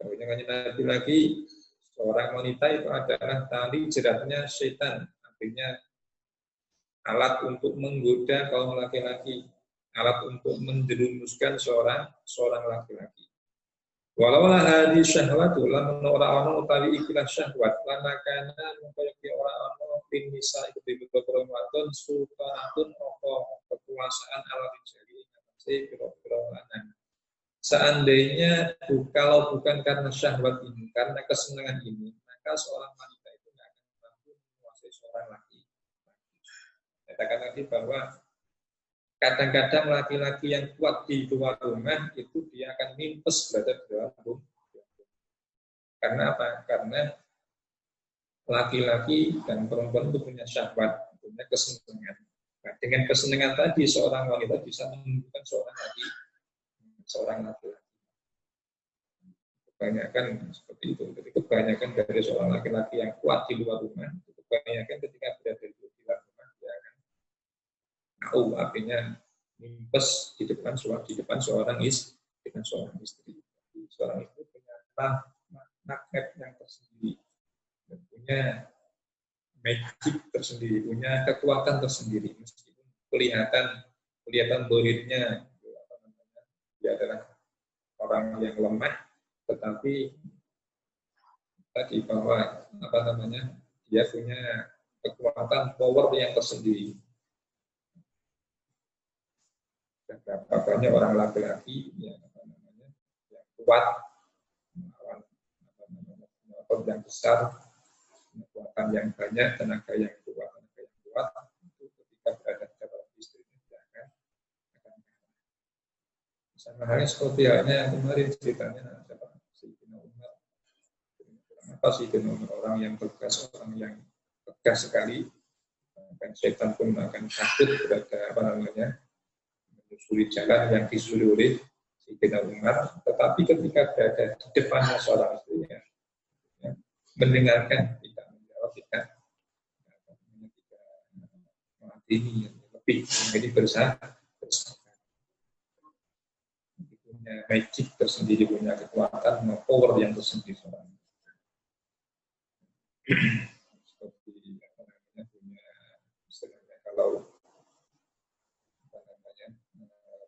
Kemudian lagi seorang wanita itu adalah tali jeratnya setan, artinya alat untuk menggoda kaum laki-laki, alat untuk menjerumuskan seorang laki-laki. Walau hadis syahwat lan ora ana utawi ikilah syahwat lan kana mengkoyo ora ana fin nisa iku bibiro wadon sultanatun apa kekuasaan ala rijali ngatasi pira-pira lanang. Seandainya kalau bukan karena syahwat ini, karena kesenangan ini, maka seorang wanita itu tidak akan mampu menguasai seorang laki. Katakan tadi bahwa kadang-kadang laki-laki yang kuat di luar rumah itu dia akan mimpes berada di dalam rumah. Karena apa? Karena laki-laki dan perempuan itu punya syahwat, punya kesenangan. Nah, dengan kesenangan tadi seorang wanita bisa menemukan seorang laki-laki. Kebanyakan seperti itu. Jadi kebanyakan dari seorang laki-laki yang kuat di luar rumah, kebanyakan ketika berada di luar rumah dia akan artinya mimpes di depan seorang istri. Seorang istri punya magnet yang tersendiri, punya magic tersendiri, punya kekuatan tersendiri. Meskipun kelihatan bohirnya, dia adalah orang yang lemah, tetapi tadi bahwa dia punya kekuatan power yang tersendiri. Dan banyak orang laki-laki yang kuat, yang besar, kekuatan yang banyak, tenaga yang kuat, itu ketika berada di dalam istrinya tidak akan sama halnya seperti halnya kemarin ceritanya Sayyidina Umar. Kenapa Sayyidina Umar orang yang tegas, orang yang tegas sekali, dan setan pun akan takut berada menyusuri jalan yang disusuri oleh Sayyidina Umar. Tetapi ketika berada di depannya seorang istrinya, mendengarkan, tidak menjawab, tidak mengadili, lebih menjadi bersahabat. Punya magic tersendiri, punya kekuatan, punya power yang tersendiri seorang. Seperti punya istilahnya kalau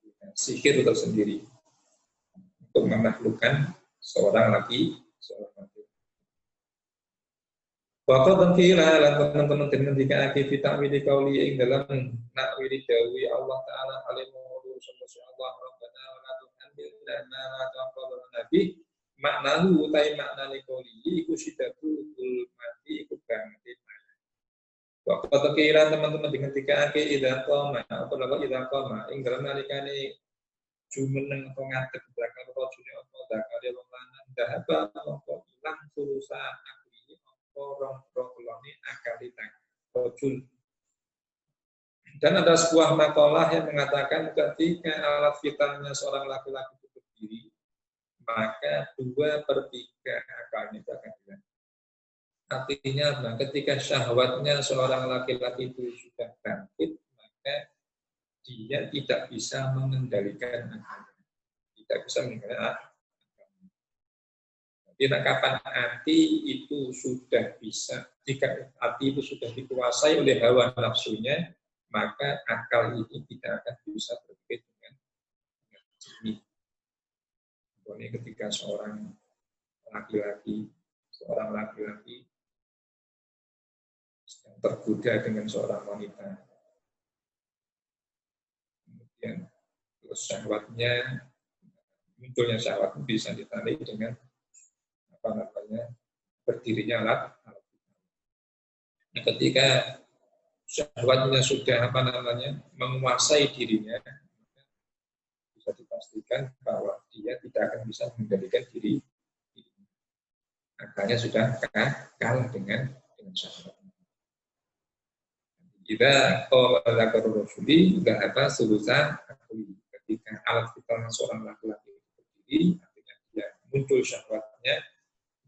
punya sihir tersendiri untuk menaklukkan seorang laki. Waktu tengkila lan teman-teman dengan jika aktif ta'wili kauli ing dalam nakwili dawi Allah Ta'ala alimu sallallahu Allah Rabbana wa la tuhamilna ma la taqabbal nabi maknahu utai maknane kauli iku sidatu mati iku banget. Waktu tengkila teman-teman dengan jika aktif idza qama apa lawat idza qama ing dalam nalikane jumeneng atau ngadeg belakang rojune apa dakare wong lanang dahaba mongko ilang sulusa orang prokoloni akalitan rojul. Dan ada sebuah makalah yang mengatakan ketika alat vitalnya seorang laki-laki itu berdiri, maka 2/3 akalnya itu akan hilang. Artinya, ketika syahwatnya seorang laki-laki itu sudah bangkit, maka dia tidak bisa mengendalikan akalnya, tidak bisa mengendalikan. Jadi kapan hati itu sudah bisa, jika hati itu sudah dikuasai oleh hawa nafsunya, maka akal ini tidak akan bisa berpikir dengan jernih. Ini ketika seorang laki-laki sedang tergoda dengan seorang wanita, kemudian terus syahwatnya, munculnya syahwat bisa ditandai dengan berdirinya alat. Nah, ketika syahwatnya sudah menguasai dirinya, bisa dipastikan bahwa dia tidak akan bisa mengendalikan diri. Akalnya sudah kalah dengan syahwat. Jika kalau Rasuli tidak ada sulusan ketika alat vital seorang laki-laki berdiri, artinya dia muncul syahwatnya,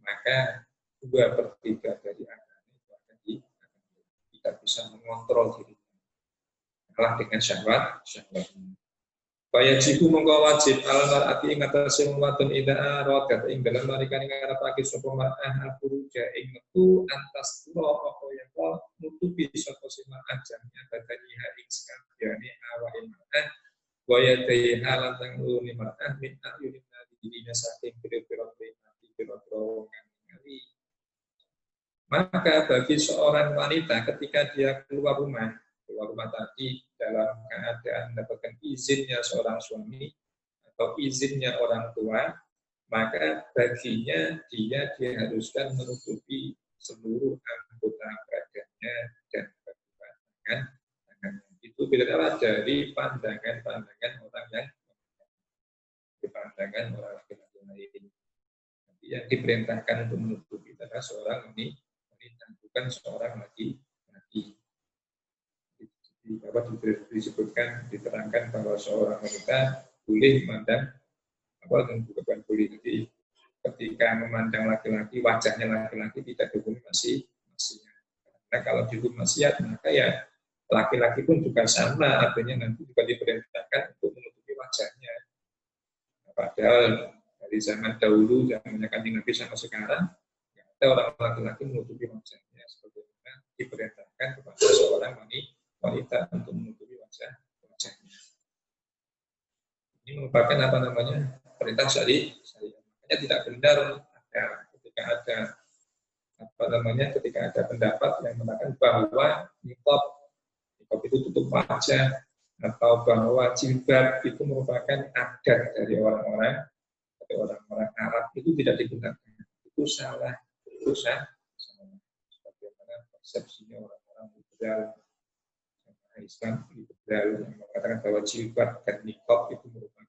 maka 2/3 dari akalnya itu akan tidak bisa mengontrol dirinya, kalah dengan syahwatnya. Wajibu mongko wajib al-mar'ati ing atase wong wadon ida arat ing dalem nalikane ngarepake sapa mar'ah al-furuja ing metu antas tuwa apa yang nutupi sapa si mar'ah jamnya badaniha ing sakabehane awake mar'ah wa yadai halan tang uluni mar'ah min ayunina dina saking pira-pira kang ngali Maka bagi seorang wanita ketika dia keluar rumah tadi dalam keadaan mendapatkan izinnya seorang suami atau izinnya orang tua, maka baginya dia diharuskan menutupi seluruh anggota badannya dan kedua tangannya. Itu bila dari pandangan orang yang pandangan orang laki-laki lain. Yang diperintahkan untuk menutupi adalah seorang wanita, bukan seorang laki-laki. Di bawah disebutkan, diterangkan bahwa seorang wanita boleh memandang bukan boleh. Jadi ketika memandang laki-laki, wajahnya laki-laki tidak dihukum maksiat. Karena kalau dihukum maksiat, maka ya laki-laki pun juga sama, artinya nanti juga diperintahkan untuk menutupi wajahnya. Padahal dari zaman dahulu, zamannya Kanjeng Nabi sampai sekarang, ada orang laki-laki menutupi wajahnya, sebagaimana diperintahkan kepada seorang wanita untuk menutupi wajahnya. Ini merupakan perintah syariat. Makanya tidak benar ketika ada pendapat yang mengatakan bahwa niqab itu tutup wajah atau bahwa jilbab itu merupakan adat dari orang-orang Arab, itu tidak digunakan. Itu salah. Sebagaimana persepsinya orang-orang liberal Islam liberal yang mengatakan bahwa jilbab dan niqab itu merupakan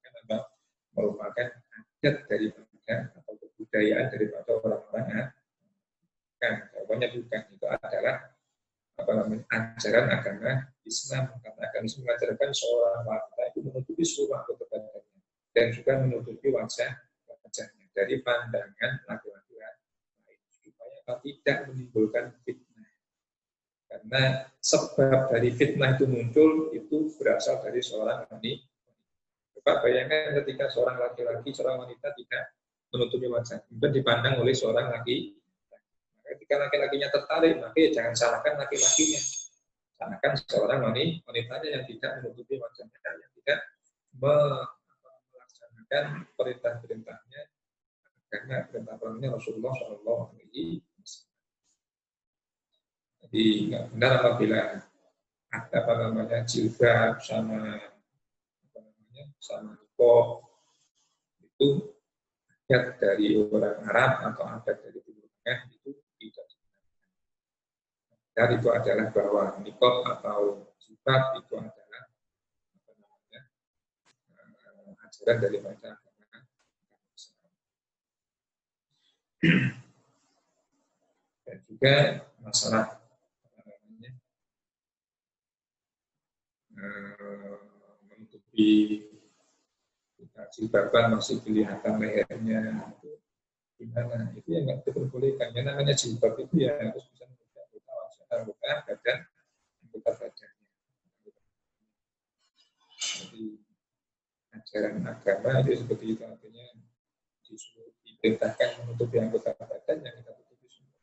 adat daripada atau kebudayaan daripada orang-orang jawabannya bukan. Itu adalah ajaran agama Islam. Karena agama Islam mengajarkan seorang wanita itu menutupi seluruh anggota badannya dan juga menutupi wajahnya dari pandangan laki-laki lain supaya tidak menimbulkan fitnah. Karena sebab dari fitnah itu muncul itu berasal dari seorang wanita. Coba bayangkan ketika seorang laki-laki, seorang wanita tidak menutupi wajah, kemudian dipandang oleh seorang laki. Ketika laki-lakinya tertarik, maka ya jangan salahkan laki-lakinya. Salahkan seorang wanitanya yang tidak menutupi wajahnya, yang tidak melaksanakan perintah-perintahnya karena perintah-perintahnya Rasulullah SAW. Jadi nggak benar apabila ada jilbab sama niqab itu adat dari orang Arab atau adat dari Timur Tengah, itu tidak digunakan. Dan itu adalah bahwa niqab atau jilbab itu adalah ajaran daripada agama Islam. Dan juga masalah menutupi jilbaban masih kelihatan lehernya, itu gimana? Itu yang nggak diperbolehkan. Yang namanya jilbab itu ya harus bisa menutupi anggota badannya. Jadi ajaran agama itu seperti itu, artinya diperintahkan menutupi anggota badan yang kita tutupi semua.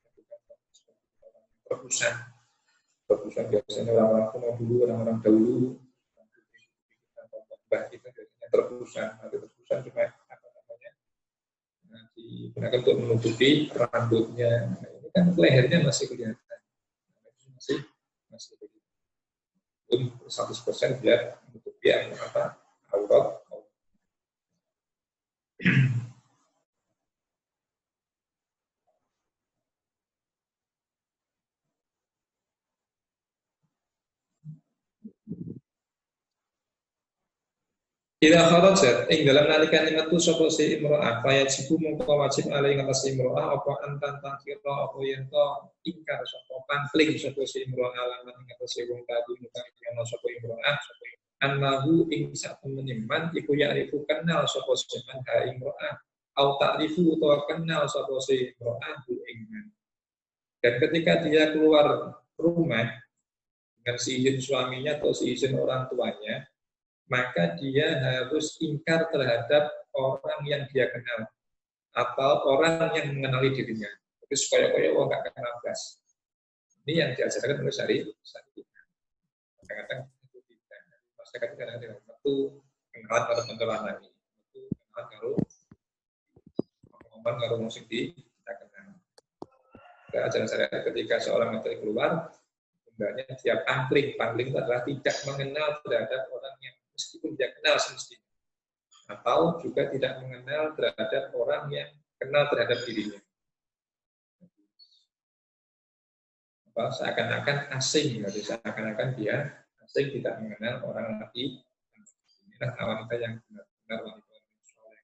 Perpusan biasanya orang-orang dahulu kita biasanya terpusan cuma digunakan untuk menutupi rambutnya. Nah, ini kan lehernya masih kelihatan, masih belum 100% biar menutupi aurat. Ila kharajat ing dalam nalikan metu sapa si imro'ah fayajibu mongko wajib alai ngatas imro'ah apa antan takira apa yen to ingkar sapa pangling sapa si imro'ah alaman ngatas wong tadi muka ana sapa imro'ah sapa annahu ing sak temeniman iku ya'rifu kenal sapa seman ha imro'ah au ta'rifu utawa kenal sapa si imro'ah ing. Dan ketika dia keluar rumah dengan si izin suaminya atau si izin orang tuanya, maka dia harus ingkar terhadap orang yang dia kenal atau orang yang mengenali dirinya. Tapi supaya orang nggak kenal belas. Ini yang diajarkan oleh syariat. Kadang-kadang itu tidak. Masyarakat kadang-kadang itu kenalan kalau kenalan lagi, itu kenalan kalau ngomong kalau musik di kita kenal. Ada ajaran syariat ketika seorang menteri keluar, sebenarnya dia pangling itu adalah tidak mengenal terhadap orang yang meskipun dia kenal semestinya, atau juga tidak mengenal terhadap orang yang kenal terhadap dirinya. Seakan-akan asing, jadi seakan-akan dia asing, tidak mengenal orang lagi. Inilah wanita yang benar-benar wanita yang soleh.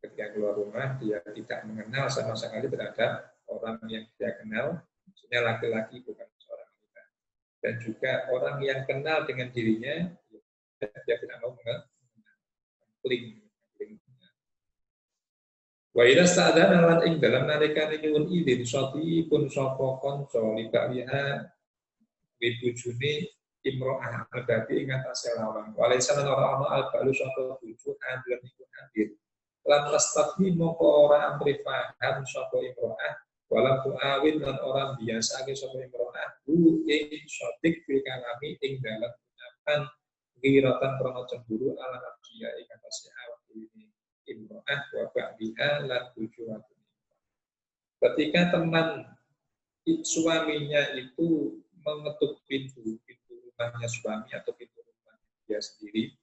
Ketika keluar rumah, dia tidak mengenal sama sekali terhadap orang yang dia kenal, maksudnya laki-laki bukan seorang wanita. Dan juga orang yang kenal dengan dirinya, dia tidak mau mengenal. Wa ila sta'dana lan ing dalam nalika nyuwun idin soti pun sapa kanca libaliha wibujune imro'ah al-babi ing atase lawang. Walaisan ora ana al-balu sapa bojo andhen iku hadir. Lan tastabhi moko ora amri paham sapa imro'ah walam tu'awin lan ora biasa ke sapa imro'ah hu ing sotik fil kalami ing dalam ucapan ghiratan krono cemburu ala nafsiya ing atase awak dhewe. Imro'ah wa ba'diha lan tujuwatun. Ketika teman suaminya itu mengetuk pintu rumahnya suami atau pintu rumahnya dia sendiri,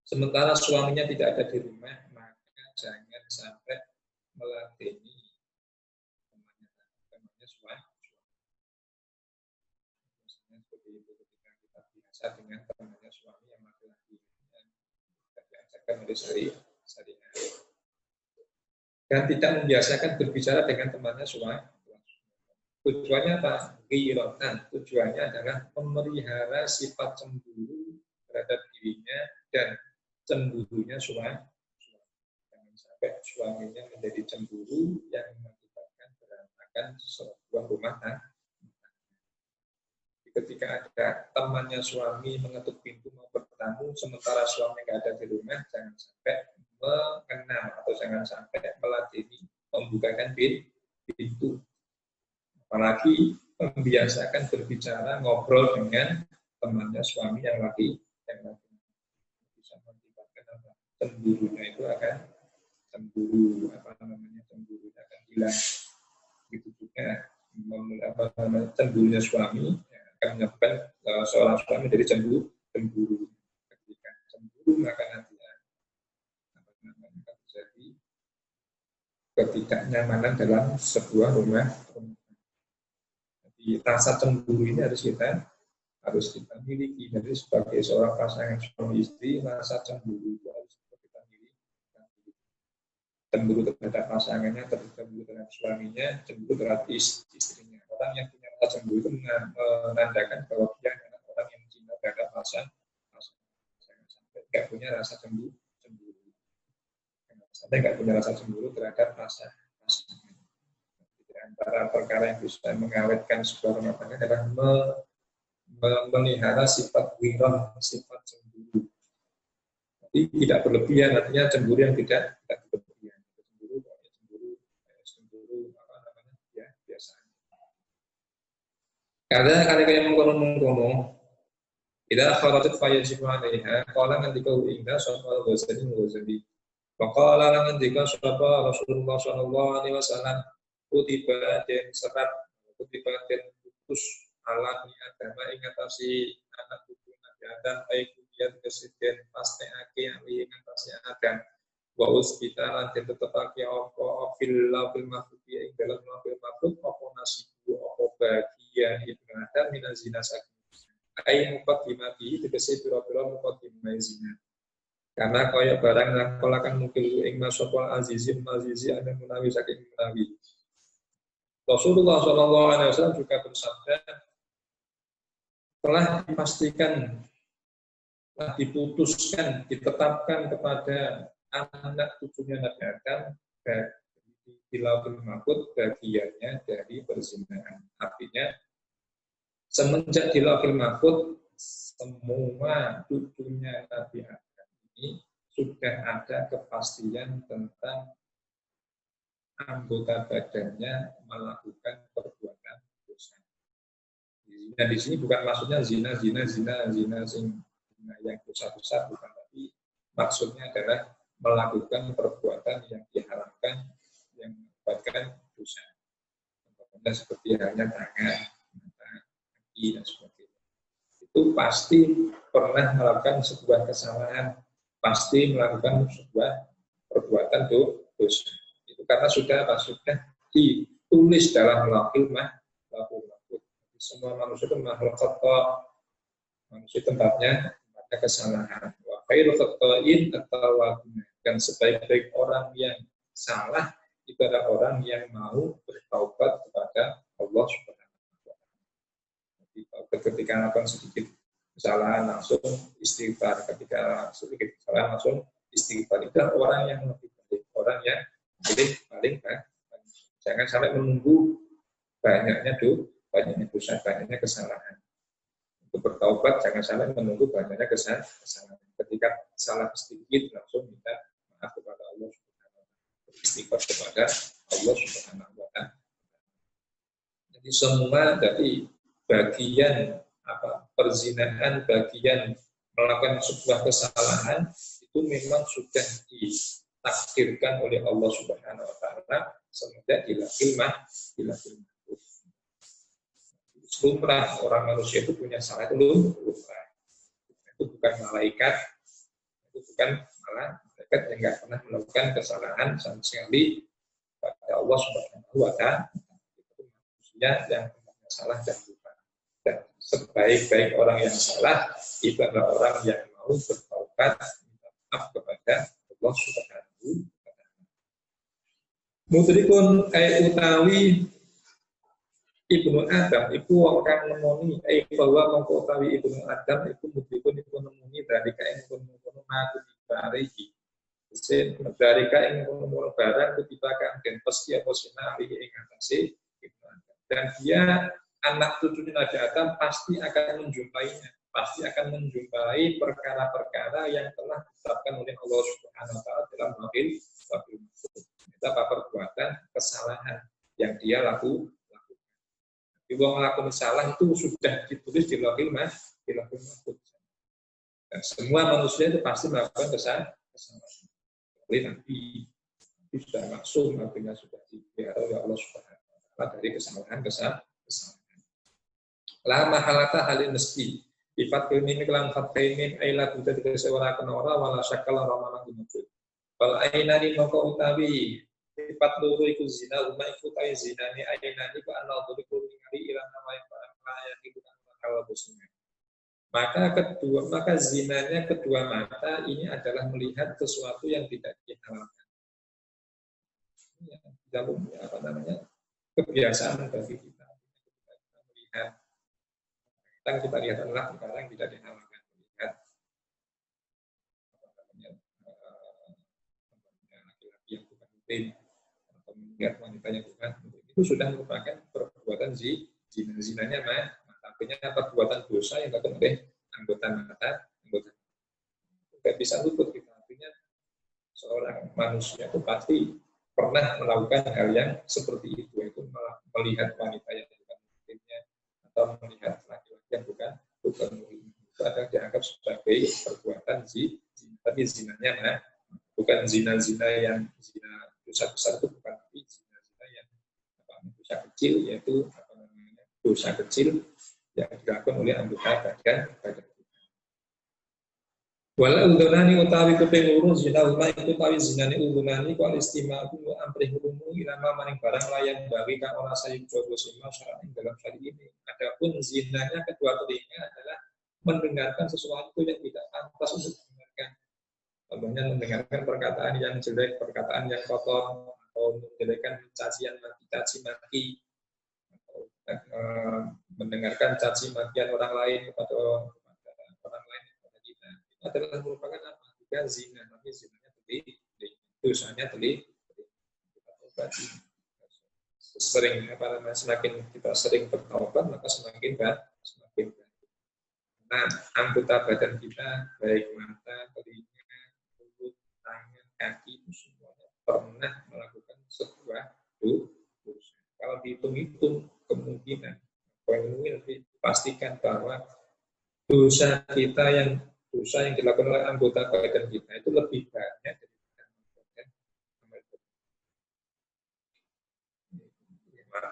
sementara suaminya tidak ada di rumah, maka jangan sampai meladeni temannya suami. Maksudnya seperti itu, ketika kita biasa dengan temannya suami yang laki-laki, diajarkan oleh syariat dan tidak membiasakan berbicara dengan temannya suami. Tujuannya apa? Ghiratan. Tujuannya adalah memelihara sifat cemburu terhadap dirinya dan cemburunya suami. Jangan sampai suaminya menjadi cemburu yang mengakibatkan berantakan sebuah rumah tangga. Ketika ada temannya suami mengetuk pintu mau bertamu, sementara suami nggak ada di rumah, jangan sampai mengenal atau jangan sampai meladeni membukakan pintu. Apalagi membiasakan berbicara ngobrol dengan temannya suami yang laki bisa mengakibatkan apa? Cemburunya itu akan cemburunya akan hilang. Begitu juga cemburunya suami akan menyebabkan seorang suami menjadi cemburu. Ketika cemburu maka nanti akan terjadi ketidaknyamanan dalam sebuah rumah. Jadi rasa cemburu ini harus kita miliki. Jadi sebagai seorang pasangan suami istri, rasa cemburu itu harus kita miliki. Cemburu terhadap pasangannya, cemburu terhadap suaminya, cemburu terhadap istrinya. Orang yang punya rasa cemburu itu menandakan bahwa dia adalah orang yang cinta terhadap pasangan. Jangan sampai nggak punya rasa cemburu. Jangan sampai nggak punya rasa cemburu terhadap pasangan. Antara perkara yang bisa mengawetkan sebuah rumah tangga adalah memelihara sifat ghirah, sifat cemburu. Jadi tidak berlebihan, artinya cemburu yang tidak berlebihan. Cemburu ya biasa. Karena yang mengkono tidak kharajat fayajibu alaiha qala ngendika inna sapa Ghazali faqala ngendika sapa Rasulullah sallallahu alaihi wasallam kutiba den serat kutiba den putus ala ni agama ing atase anak cucu Nabi Adam baik kudian kesiden pasteake ali ing atase Adam wa usbita lan den tetepake apa fil mahfuz ing dalam lafil mahfuz apa nasibu apa bagian ibnu Adam min zina saking ai muqaddimati tegese pira-pira muqaddimah zina karena kaya barang nakolakan mungkin ing masopal azizi ada menawi saking menawi. Rasulullah SAW juga bersabda, telah dipastikan, telah diputuskan, ditetapkan kepada anak cucunya Nabi Adam di Lauhul Mahfuz bagiannya dari perzinahan. Artinya, semenjak di Lauhul Mahfuz, semua cucunya Nabi Adam ini sudah ada kepastian tentang anggota badannya melakukan perbuatan dosa. Zina di sini bukan maksudnya zina yang dosa-dosa, bukan, tapi maksudnya adalah melakukan perbuatan yang diharamkan, yang mendapatkan dosa. Contohnya seperti halnya tangan, mata, kaki, dan sebagainya. Itu pasti pernah melakukan sebuah kesalahan, pasti melakukan sebuah perbuatan dosa. Itu karena sudah ditulis dalam lauhul mahfuz. Semua manusia itu makhluk khata', manusia tempatnya kesalahan. Wa khairul khata'in at-tawwabun. Dan sebaik-baik orang yang salah itu adalah orang yang mau bertaubat kepada Allah Subhanahu wa taala. Ketika melakukan sedikit kesalahan langsung istighfar, ketika sedikit kesalahan langsung istighfar. Itu orang yang lebih baik, orang yang paling baik. Jangan sampai menunggu banyaknya dosa, banyaknya kesalahan. Untuk bertaubat jangan sampai menunggu banyaknya kesalahan. Ketika salah sedikit langsung minta maaf kepada Allah Subhanahu wa taala, beristighfar kepada Allah Subhanahu wa taala. Jadi semua dari bagian perzinahan, bagian melakukan sebuah kesalahan itu memang sudah ditakdirkan oleh Allah Subhanahu wa taala semenjak di lauhul mahfuz. Lumrah orang manusia itu punya salah, itu lumrah. Itu bukan malaikat, itu bukan malaikat yang nggak pernah melakukan kesalahan sama sekali pada Allah Subhanahu wa taala. Itu manusia yang punya salah dan lupa. Dan sebaik-baik orang yang salah itu adalah orang yang mau bertaubat minta maaf kepada Allah Subhanahu wa taala. Mudrikun utawi Ibnu Adam itu akan nemoni bahwa mongko utawi Ibnu Adam itu mudrikun iku nemoni dari kain kono mati bariki. Sen dari kain kono barang kutipakan dan pasti apa sinari ing atase Ibnu Adam. Dan dia anak cucu Nabi Adam pasti akan menjumpainya, pasti akan menjumpai perkara-perkara yang telah ditetapkan oleh Allah Subhanahu wa taala dalam lauhul mahfuz. Itu perbuatan kesalahan yang dia lakukan. Wong melakukan salah itu sudah ditulis di lauhul mahfuz. Dan semua manusia itu pasti melakukan kesalahan. Oleh Nabi sudah maksum, artinya sudah dipelihara oleh Allah Subhanahu wa taala dari kesalahan. La mahalata halin mesti sifat ilmin kelam fataimin aila buta dikasewara kenora wala syakala ramana dimujud. Wal ainani moko utawi sifat loro iku zina uma iku ta'i zinani ainani ka anal tuliku ningali ilang namai barang layak iku kalau busnya. Maka zinanya kedua mata ini adalah melihat sesuatu yang tidak dihalalkan. Ya, kebiasaan bagi kita. Kita melihat yang kita lihat adalah perkara yang tidak dihalalkan. Melihat laki-laki yang bukan muslim atau melihat wanita yang bukan muslim, itu sudah merupakan perbuatan zina. Zinanya artinya perbuatan dosa yang dilakukan oleh anggota mata. Tidak bisa luput kita. Artinya seorang manusia itu pasti pernah melakukan hal yang seperti itu, yaitu melihat wanita yang bukan muslimnya atau melihat laki-laki yang bukan muslim. Itu adalah dianggap sebagai perbuatan zina. Tapi zinanya bukan zina yang zina dosa besar, itu bukan, tapi zina yang dosa kecil, yaitu dosa kecil yang dilakukan oleh anggota badan kita. Wala udunani utawi kuping loro zina uma itu tawi zinane udunani kual istimaku amrih hukumu ilama maning barang layan bagi kang ora sayuk jogo sima syara'in dalam syari ini. Adapun zinanya kedua telinga adalah mendengarkan sesuatu yang tidak pantas untuk didengarkan. Contohnya mendengarkan perkataan yang jelek, perkataan yang kotor, atau menjelekan cacian maki, mendengarkan caci makian orang lain kepada orang lain kepada kita. Itu adalah merupakan apa? Juga zina, tapi zinanya dosanya kita obati. Semakin kita sering bertaubat, maka semakin baik. Nah, anggota badan kita, baik mata, telinga, mulut, tangan, kaki, itu semuanya pernah melakukan sebuah dosa. Kalau dihitung-hitung kemungkinan, pastikan bahwa dosa yang dilakukan oleh anggota badan kita itu lebih banyak daripada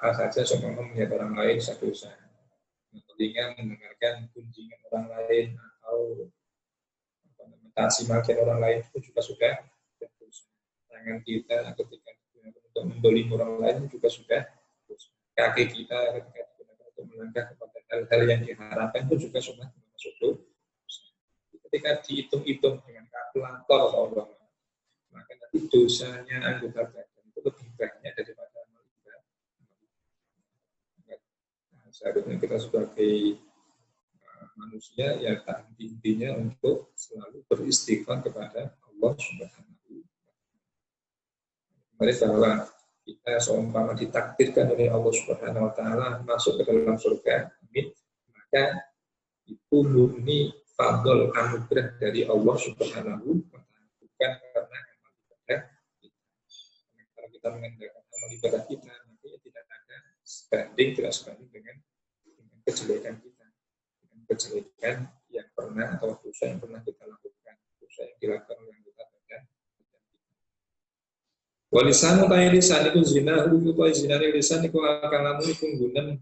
apa saja semua melihat orang lain dosa. Telinga mendengarkan kunjingan orang lain atau mencaci maki orang lain itu juga sudah dosa. Tangan kita ketika digunakan untuk mendolim orang lain juga sudah dosa. Kaki kita ketika digunakan untuk melangkah kepada hal-hal yang diharapkan itu juga sudah masuk dosa. Ketika dihitung-hitung dengan kalkulator Allah, maka nanti dosanya anggota badan itu lebih banyak daripada amal ibadah. Seharusnya kita sebagai manusia ya tak intinya untuk selalu beristighfar kepada Allah Subhanahu wa Ta'ala. Bahwa kita seumpama ditakdirkan oleh Allah Subhanahu wa Ta'ala masuk ke dalam surga, amin, maka itu murni fadl anugerah dari Allah Subhanahu wa Ta'ala, bukan karena amal ibadah kita. Kalau kita mengandalkan amal ibadah kita, nanti tidak ada sebanding dengan kejelekan kita, dengan kejelekan yang pernah atau dosa yang pernah kita lakukan, dosa yang dilakukan oleh anggota badan kita. Walisanu ta'i lisan iku zina, ta'i zina lisan iku kalamu iku gunem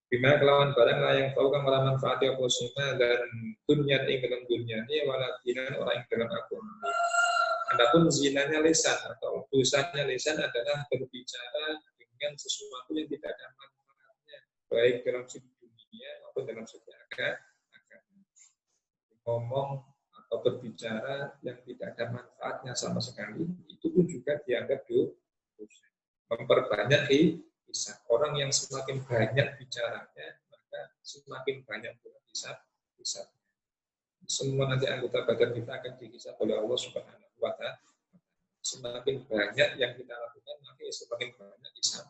bima kelawan barang yang tahu kang ora manfaat apa sina dan dunya ing dalam dunya ini waladinan orang yang dalam agama. Adapun zinanya lisan atau dosanya lisan adalah berbicara dengan sesuatu yang tidak ada manfaatnya, baik dalam segi dunia maupun dalam segi agama. Ngomong atau berbicara yang tidak ada manfaatnya sama sekali, itu pun juga dianggap dosa. Memperbanyak hisab. Orang yang semakin banyak bicaranya, maka semakin banyak pula hisab. Semua nanti anggota badan kita akan dihisab oleh Allah Subhanahu wa Ta'ala. Semakin banyak yang kita lakukan, maka semakin banyak hisab.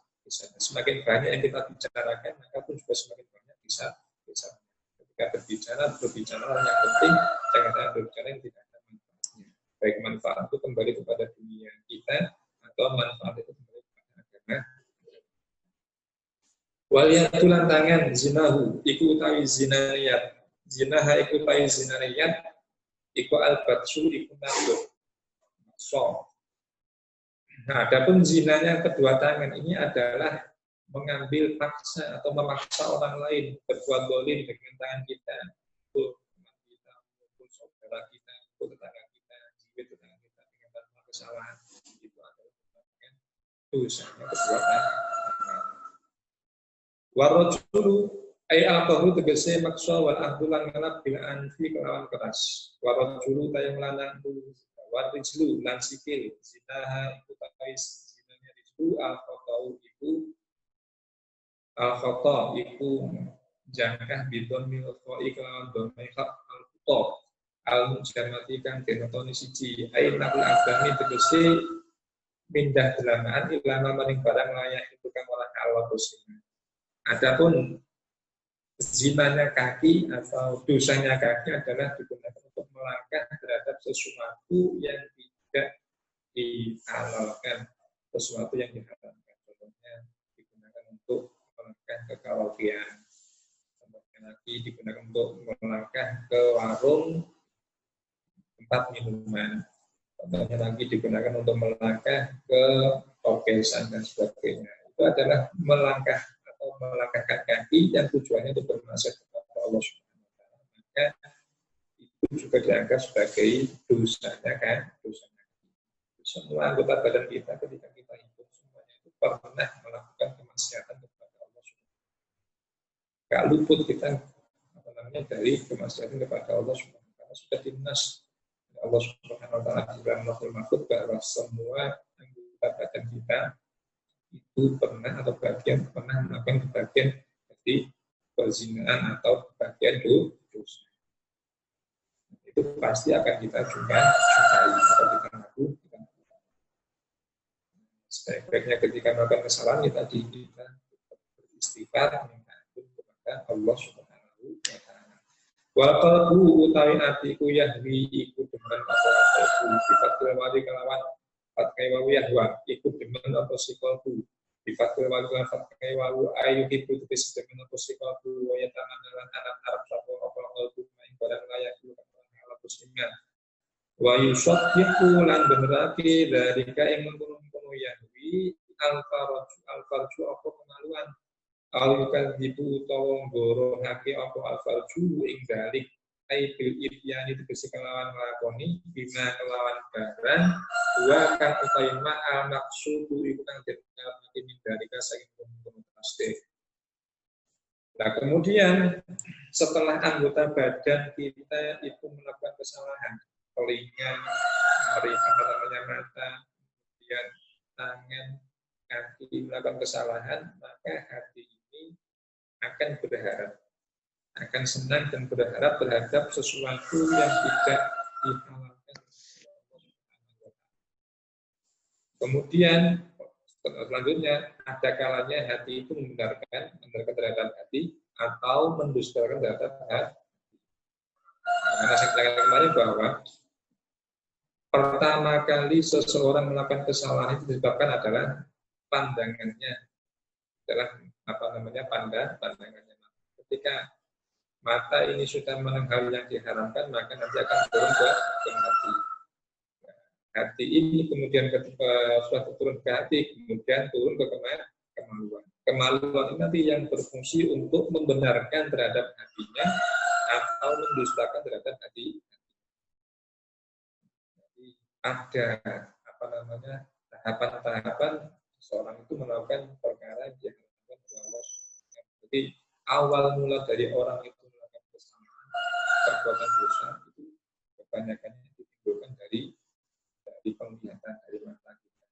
Semakin banyak yang kita bicarakan, maka pun juga semakin banyak hisab. Ketika berbicara yang penting, jangan berbicara yang tidak ada manfaatnya. Baik manfaat itu kembali kepada dunia kita, atau manfaat itu kembali kepada agama. Waliyatulan tangan zinahu iku utawi zinariyat. Zinaha iku utawi zinariyat iku al-batsu iku nabur. So. Nah, adapun zinanya kedua tangan ini adalah mengambil paksa atau memaksa orang lain berbuat dolim dengan tangan kita, untuk teman kita, untuk saudara kita, untuk tetangga kita, jiwa tetangga kita dengan tanpa kesalahan, itu adalah dosanya kedua tangan. Warajulu ay al-qahru tegese maksa wal ahdulan ngalap bil anfi kelawan keras. Warajulu tayang lanang warijlu lan sikil zinaha iku takais zinanya rizlu al-qatau iku jangkah bidon mil qoi kelawan domai hak al-qatau al-mujamati kang denotoni siji ay nakul agami tegese pindah delamaan ilama maring barang layak itu kang ora Allah kusina. Adapun zinanya kaki atau dosanya kaki adalah digunakan untuk melangkah terhadap sesuatu yang tidak dihalalkan, sesuatu yang diharamkan. Contohnya digunakan untuk melangkah ke karaokean, contohnya lagi digunakan untuk melangkah ke warung tempat minuman, contohnya lagi digunakan untuk melangkah ke tokesan dan sebagainya. Itu adalah melangkah atau melangkahkan kaki yang tujuannya untuk bermaksud kepada Allah Subhanahu wa Ta'ala. Maka itu juga dianggap sebagai dosanya kan, dosanya. Semua anggota badan kita ketika kita hidup semuanya itu pernah melakukan kemaksiatan kepada Allah Subhanahu wa Ta'ala. Gak luput kita dari kemaksiatan kepada Allah Subhanahu wa Ta'ala. Sudah dinas Allah Subhanahu wa Ta'ala di dalam Lauhul Mahfuz bahwa semua anggota badan kita itu pernah atau pernah melakukan bagian dari perzinaan atau bagian dosa. Itu pasti akan kita juga sukai atau kita lakukan. Sebaiknya ketika melakukan kesalahan kita beristighfar minta ampun kepada Allah Subhanahu wa Ta'ala. Wal qalbu utawi atiku yahwi iku demen apa qalbu sifat wali kelawan patkai wawu yahwa iku demen apa sikolku sifat wali kelawan patkai wawu ayu iku tegese demen apa sikolku wa yatamannalan arab sapa apa qalbu maing barang layak lukan ala musliman wa yusaddiqu lan benerake dari ka ing mengkono yahwi al-farju apa kemalu kemaluan. Alukan dibu utawa nggorohake apa alfarju ing dalik ai bil ityani tegese kelawan nglakoni bima kelawan barang wa kang utawi ma al maqsudu iku kang dikarepake min dalika saking kono tasdih. Nah, kemudian setelah anggota badan kita itu melakukan kesalahan, telinga, mata, kemudian tangan, kaki melakukan kesalahan, maka hati ini akan berharap, akan senang dan berharap terhadap sesuatu yang tidak dihalalkan. Kemudian selanjutnya ada kalanya hati itu membenarkan terhadap hati atau mendustakan terhadap hati. Karena saya katakan kemarin bahwa pertama kali seseorang melakukan kesalahan itu disebabkan adalah pandangannya, adalah pandangannya. Ketika mata ini sudah mendengar yang diharamkan, maka nanti akan turun ke hati. Hati ini kemudian ketika sudah turun ke hati, kemudian turun ke kemaluan. Kemaluan ini nanti yang berfungsi untuk membenarkan terhadap hatinya atau mendustakan terhadap hati. Jadi ada tahapan-tahapan seorang itu melakukan perkara yang dilakukan oleh Allah. Jadi awal mula dari orang itu melakukan kesalahan, perbuatan dosa itu kebanyakan ditimbulkan dari penglihatan dari mata kita.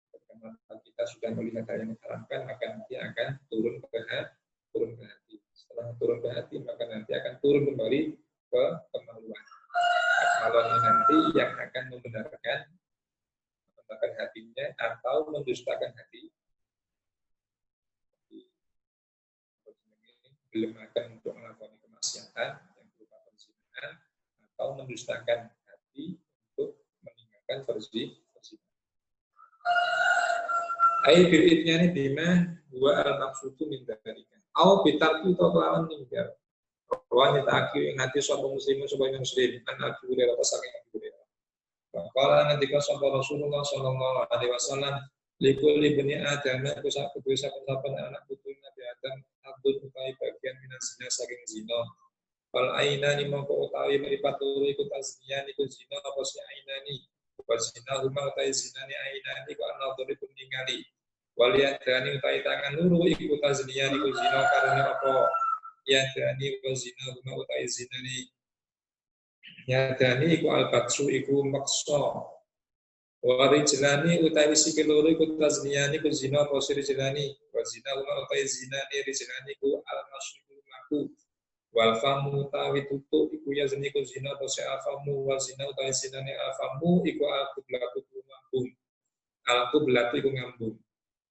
Ketika mata kita sudah melihat hal yang diharamkan, maka nanti akan turun ke hati. Setelah turun ke hati, maka nanti akan turun kembali ke kemaluan. Kemaluan ini nanti yang akan membenarkan hatinya atau mendustakan hati. Belum akan untuk melakukan kemaksiatan yang berupa perzinahan atau mendustakan hati untuk meninggalkan berzina. Ai bil idnyani bima huwa al maqsudu min dzalika. Au bitarki to kelawan ninggal. Wanita akhir yang hati sapa muslimin sapa muslim kan aku dari atas saking aku dari. Kalau nanti sapa Rasulullah sallallahu alaihi wasallam likul ibni adam ku sak saben anak putu Nabi Adam abdul utai bagian minas zina saking zina. Wal ainani mongko utawi mripat turu iku tasniyan iku zina apa si ainani. Wazina rumah utai zinani ainani ku ana dhuri pun ningali. Waliyadani utai tangan luru iku tazniyan iku zina karena apa? Yadani wazina rumah utai zinani. Yadani iku albatsu iku maksa. Warijlani utai sikil luru iku tazniyan iku zina apa sirijlani. Wazina rumah utai zinani rijlani iku almasyikul laku. Wal famu tawi tutuk iku ya zina iku zina apa se afamu wa zina utawi zinane afamu iku al-qiblatu ngambung. Al-qiblatu iku ngambung.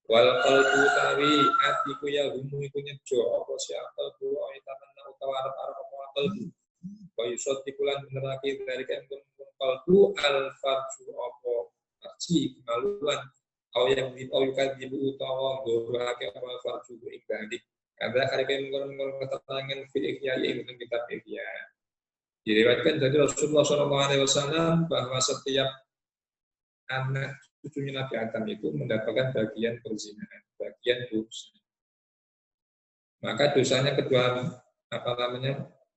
Wal qalbu tawi atiku ya humu iku nyejo apa se qalbu itamanna utawa arep-arep apa qalbu. Wa yusaddiqulan benerake dari kembung qalbu al-farju apa farji kemaluan au yang diukadzibu utawa ngorake apa farju ing balik. Ada kali mengurung keterangan fiqh yang dalam kitab Ihya. Diriwayatkan dari Rasulullah SAW bahwa setiap anak cucunya Nabi Adam itu mendapatkan bagian perzinahan, bagian dosa. Maka dosanya kedua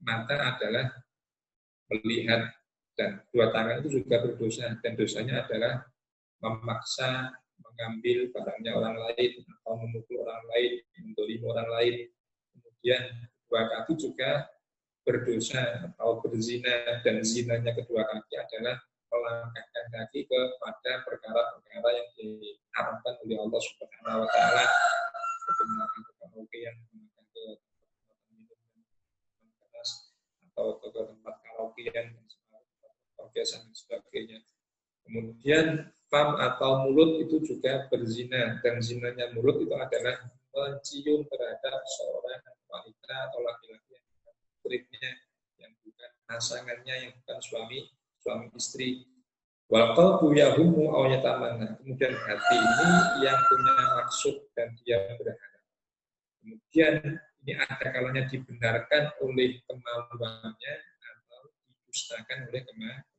mata adalah melihat dan dua tangan itu juga berdosa dan dosanya adalah memaksa mengambil barangnya orang lain atau memukul orang lain, mendolimi orang lain. Kemudian kedua kaki juga berdosa atau berzina dan zinanya kedua kaki adalah melangkahkan kaki kepada perkara-perkara yang diharamkan oleh Allah Subhanahu wa taala seperti melakukan karaokean, melakukan ke tempat minum dan keras atau ke tempat karaokean dan sebagainya. Kemudian fam atau mulut itu juga berzina dan zinanya mulut itu adalah mencium terhadap seorang wanita atau laki-laki yang bukan muridnya, yang bukan pasangannya, yang bukan suami istri. Wal qalbu yahumu aw yatamanna. Kemudian hati ini yang punya maksud dan dia berharap. Kemudian ini ada kalanya dibenarkan oleh kemaluannya atau didustakan oleh kemaluan.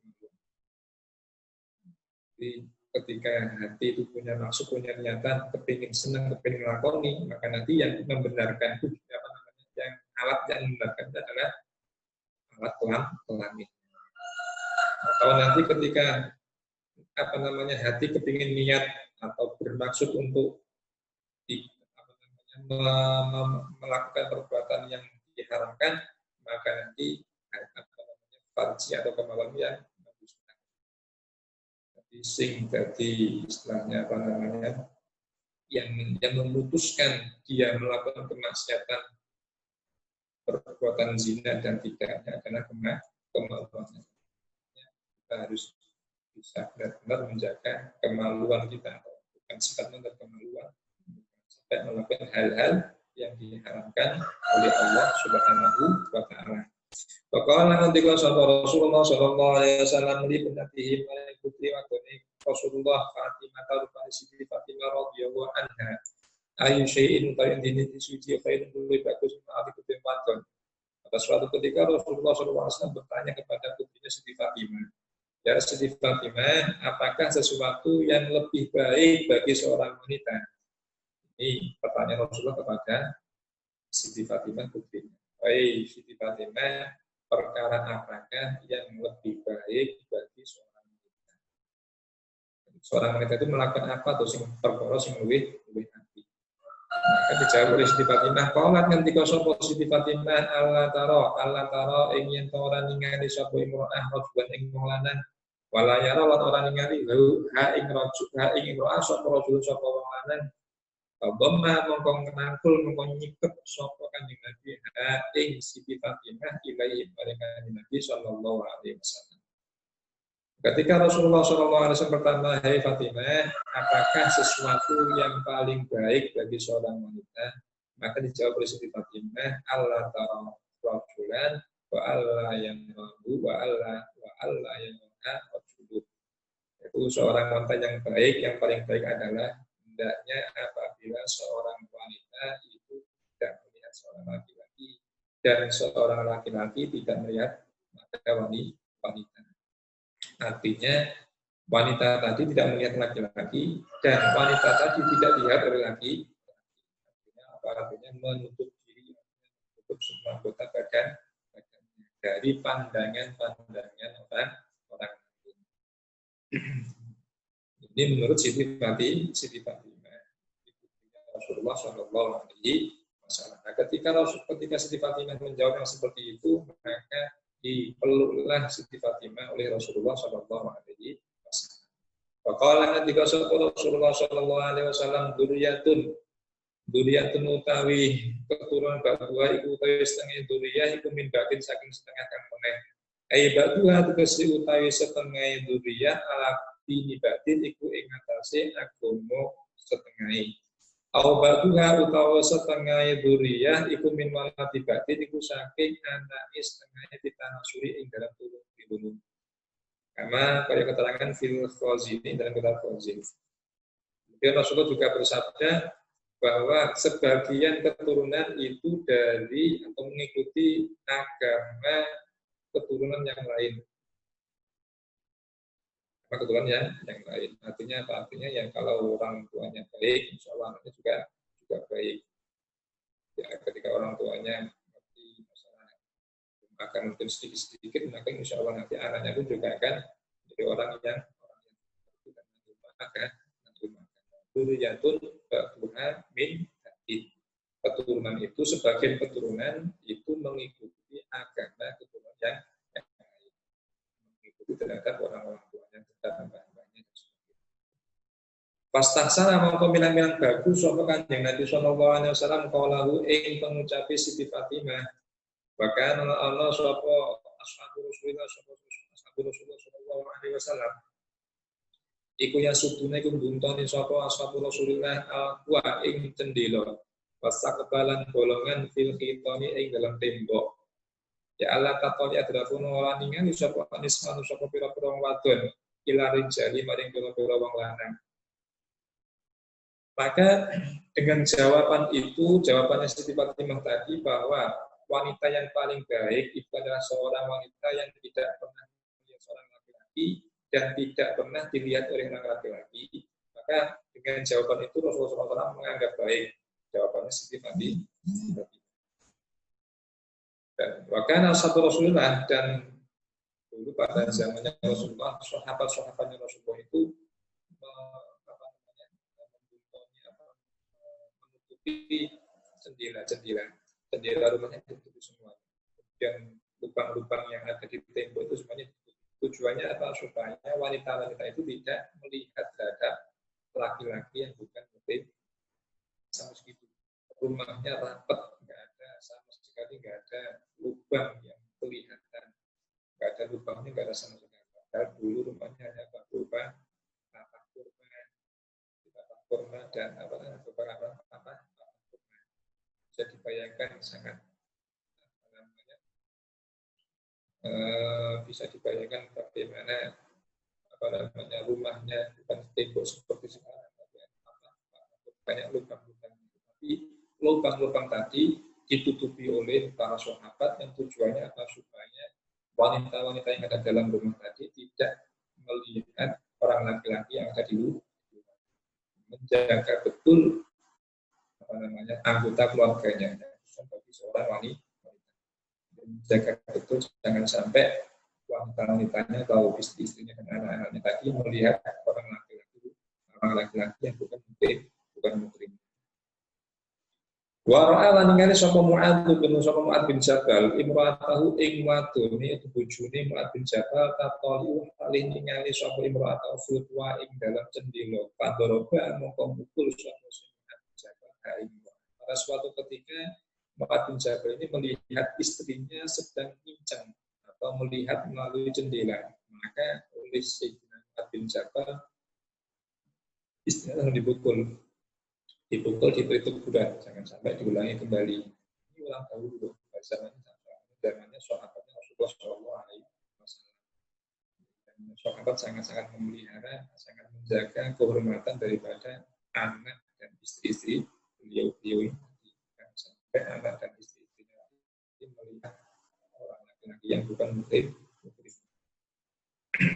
Jadi ketika hati itu punya maksud, punya niatan, kepingin senang, kepingin ngelakoni, maka nanti yang membenarkan itu yang alat yang membenarkan itu adalah alat kelamin. Atau nanti ketika hati kepingin niat atau bermaksud untuk melakukan perbuatan yang diharamkan, maka nanti farji atau kemaluan yang mendustai. Jadi istilahnya yang memutuskan dia melakukan kemaksiatan perbuatan zina dan tidaknya adalah kemaluannya. Kita harus bisa benar-benar menjaga kemaluan kita, bukan sifatnya kemaluan, sampai melakukan hal-hal yang diharamkan oleh Allah Subhanahu wa Ta'ala. Faqala nantiqa sapa Rasulullah sallallahu alaihi wasallam li binatihi wa putri wadone Rasulullah Fatimah rupane Siti Fatimah radhiyallahu anha ayu syai'in ta'indini suci khairun kulli bagus ma'ati kutim wadon. Pada suatu ketika Rasulullah sallallahu alaihi wasallam bertanya kepada putrinya Siti Fatimah, ya Siti Fatimah, apakah sesuatu yang lebih baik bagi seorang wanita? Ini pertanyaan Rasulullah kepada Siti Fatimah putrinya. Baik, Siti Fatimah, perkara apakah yang lebih baik bagi seorang wanita? Seorang wanita itu melakukan apa atau perkara sing luwih hati? Maka dijawab oleh Siti Fatimah, qalat ngendika sapa Siti Fatimah, Allah taro ing yen ora ningali sapa imro'ah rajulan ing wong lanang, wala yara lan ora ningali ha ing imro'ah sapa rajul sapa wong lanang. Bama mongkong nangkul mongkong nyikep sapa Kanjeng Nabi ing Siti Fatimah ilahi bareng Kanjeng Nabi sallallahu alaihi wasallam. Ketika Rasulullah sallallahu alaihi wasallam bertanya, "Hai Fatimah, apakah sesuatu yang paling baik bagi seorang wanita?" Maka dijawab oleh Siti Fatimah, "Allah tara rajulan wa alla yang rabu wa alla yang rajul." Itu seorang wanita yang baik, yang paling baik adalah hendaknya apabila seorang wanita itu tidak melihat seorang laki-laki dan seorang laki-laki tidak melihat wanita. Artinya wanita tadi tidak melihat laki-laki dan wanita tadi tidak dilihat oleh laki-laki. Artinya menutup diri, menutup semua anggota badan dari pandangan orang lain. Ini menurut Siti Fatimah, Rasulullah Shallallahu Alaihi Wasallam. Nah, ketika Siti Fatimah menjawab yang seperti itu, maka dipeluklah Siti Fatimah oleh Rasulullah Shallallahu Alaihi Wasallam. Faqala ketika Rasulullah Shallallahu Alaihi Wasallam duriyatun utawi keturunan babuha iku utawi setengah duriyah iku min batin saking setengah kang meneh. Ai babuha tegese utawi setengah duriyah ala dini batin iku ing atase agama setengah. Au baduha utawa setengah duriyah iku min walati batin iku saking anake setengah ditanasuri ing dalam tulung. Karena kaya keterangan fil Khazini dalam kitab Khazini. Kemudian Rasulullah juga bersabda bahwa sebagian keturunan itu dari atau mengikuti agama keturunan yang lain. Kebetulan yang lain. Artinya apa? Artinya yang kalau orang tuanya baik, insya Allah anaknya juga baik. Ya, ketika orang tuanya mengerti masalah akan mungkin sedikit, maka insya Allah nanti anaknya pun juga akan menjadi orang yang akan Duriyatun ba'duha min hadid. Keturunan itu sebagian keturunan itu mengikuti agama keturunan yang lain, mengikuti terhadap orang-orang tuanya dan mbah-mbahnya. Pas taksana mongko milang-milang bagus sapa Kanjeng Nabi sallallahu alaihi wasallam kaulahu ing pengucapi Siti Fatimah. Bahkan Allah sapa ashabu Rasulullah sallallahu alaihi wasallam iku ya sudune iku buntoni sapa ashabu Rasulullah wa ing cendela wasaqbalan bolongan fil khitani ing dalam tembok. Ya Allah takoni adrafun ora ningali sapa anisman sapa pira-pira wadon ila rijali maring pira-pira wong lanang. Maka dengan jawabannya Siti Fatimah tadi bahwa wanita yang paling baik itu adalah seorang wanita yang tidak pernah melihat seorang laki-laki dan tidak pernah dilihat oleh orang laki-laki, maka dengan jawaban itu Rasulullah SAW menganggap baik jawabannya seperti tadi. Dan wakana satu Rasulullah, dan dulu pada zamannya Rasulullah, sahabat-sahabatnya Rasulullah itu menutupi jendela rumahnya ditutupi semua. Dan lubang-lubang yang ada di tembok itu semuanya tujuannya apa? Supaya wanita-wanita itu tidak melihat terhadap laki-laki yang bukan muslim sama segitu. Rumahnya rapat, nggak ada sama sekali, nggak ada lubang yang kelihatan, nggak ada lubangnya, nggak ada sama sekali. Padahal dulu rumahnya hanya berupa tapak kurma dan beberapa kurma. Bisa dibayangkan sangat bisa dibayangkan bagaimana rumahnya bukan tembok seperti sekarang, banyak lubang-lubang. Tapi lubang-lubang tadi ditutupi oleh para sahabat yang tujuannya apa? Supaya wanita-wanita yang ada dalam rumah tadi tidak melihat orang laki-laki yang ada di rumah, menjaga betul anggota keluarganya sebagai seorang wanita. Jaga betul jangan sampai wanita-wanitanya atau istri-istrinya dan anak-anaknya tadi melihat orang laki-laki yang bukan mukrim. Wa ra'a lan ningali sapa Mu'adz bin Jabal imra'atahu ing wadone itu bojone Mu'adz bin Jabal tatoli paling ningali sapa imra'atahu futwa ing dalam cendela padoroba mongko mukul sapa Mu'adz bin Jabal ing pada suatu ketika Mu'adz bin Jabal ini melihat istrinya sedang pincang atau melihat melalui jendela, maka oleh Sayyidina Mu'adz bin Jabal istrinya dipukul, diberi teguran, jangan sampai diulangi kembali. Ini ulang dahulu, zamannya sahabatnya Rasulullah SAW. Dan sahabat sangat-sangat memelihara, sangat menjaga kehormatan daripada anak dan istri-istri beliau ini. Sampai anak dan istri-istrinya melihat orang laki-laki yang bukan muslim.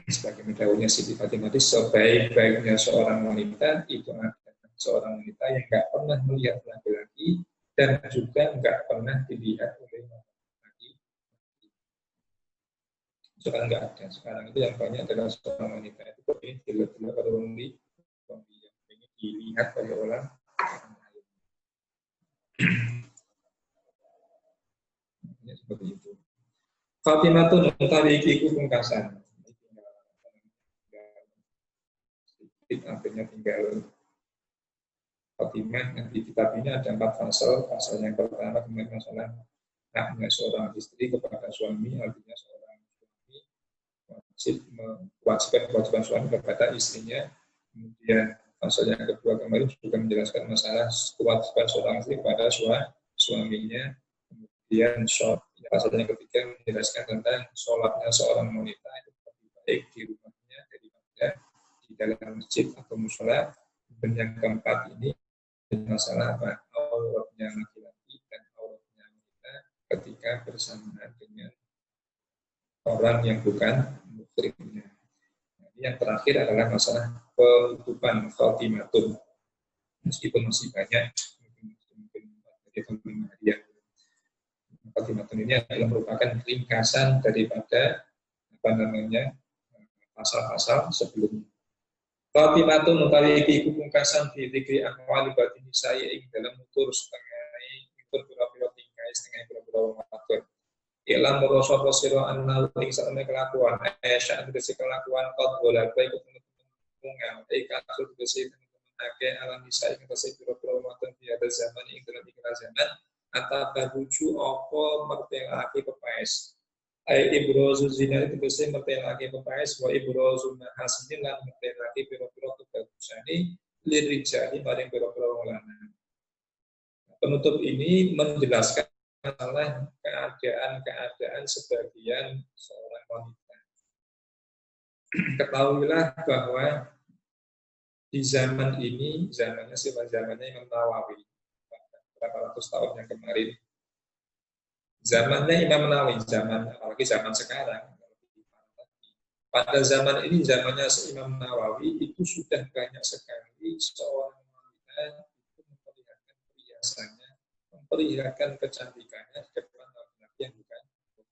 Sebagai dawuhnya Siti Fatimah, sebaik-baiknya seorang wanita itu adalah seorang wanita yang nggak pernah melihat laki-laki dan juga nggak pernah dilihat oleh laki-laki. Sekarang nggak ada. Sekarang itu yang banyak adalah seorang wanita itu ingin dilihat pada orang yang ingin dilihat oleh orang lain. Seperti itu. Fatimatun tarikiku pungkasan. Akhirnya tinggal Fatimah. Di kitab ini ada 4 pasal. Pasal yang pertama tentang masalah haknya seorang istri kepada suami, artinya seorang suami wajib kewajiban suami kepada istrinya. Kemudian pasal yang kedua kemarin juga menjelaskan masalah kewajiban seorang istri kepada suaminya. Kemudian pasal yang ketiga menjelaskan tentang sholatnya seorang wanita itu lebih baik di rumahnya daripada di dalam masjid atau mushola. Dan yang keempat ini masalah apa? Auratnya laki-laki dan auratnya wanita ketika bersamaan dengan orang yang bukan muslimnya. Yang terakhir adalah masalah penutupan khatimatun. Meskipun masih banyak mungkin hadiah. Khatimatun ini adalah merupakan ringkasan daripada pasal-pasal sebelumnya. Khatimatun utawi iki pungkasan di dzikri aqwali batin saya ing dalam nutur pira-pira tingkah setengah pira-pira wong wadon. Ilam sapa sira ana ing sakmene kelakuan sya tegese kelakuan qad bola baik tunggal kasul tegese akeh alam bisa ing tegese pira-pira wong wadon di ada zaman ing dalam ikra zaman atabaruju apa mertelake pepaes. Ibrozu zina itu bisa mertelake pepaes, wa ibrozu mahasin lan mertelake pira-pira kebagusane lirijali maring pira-pira wong lanang. Penutup ini menjelaskan masalah keadaan sebagian seorang wanita. Ketahuilah bahwa di zaman ini, zamannya Imam Nawawi, berapa ratus tahun yang kemarin, zamannya Imam Nawawi, apalagi zaman sekarang, pada zaman ini, zamannya Imam Nawawi, itu sudah banyak sekali seorang wanita itu memperlihatkan perhiasannya, memperlihatkan kecantikannya di depan laki-laki yang bukan muslim.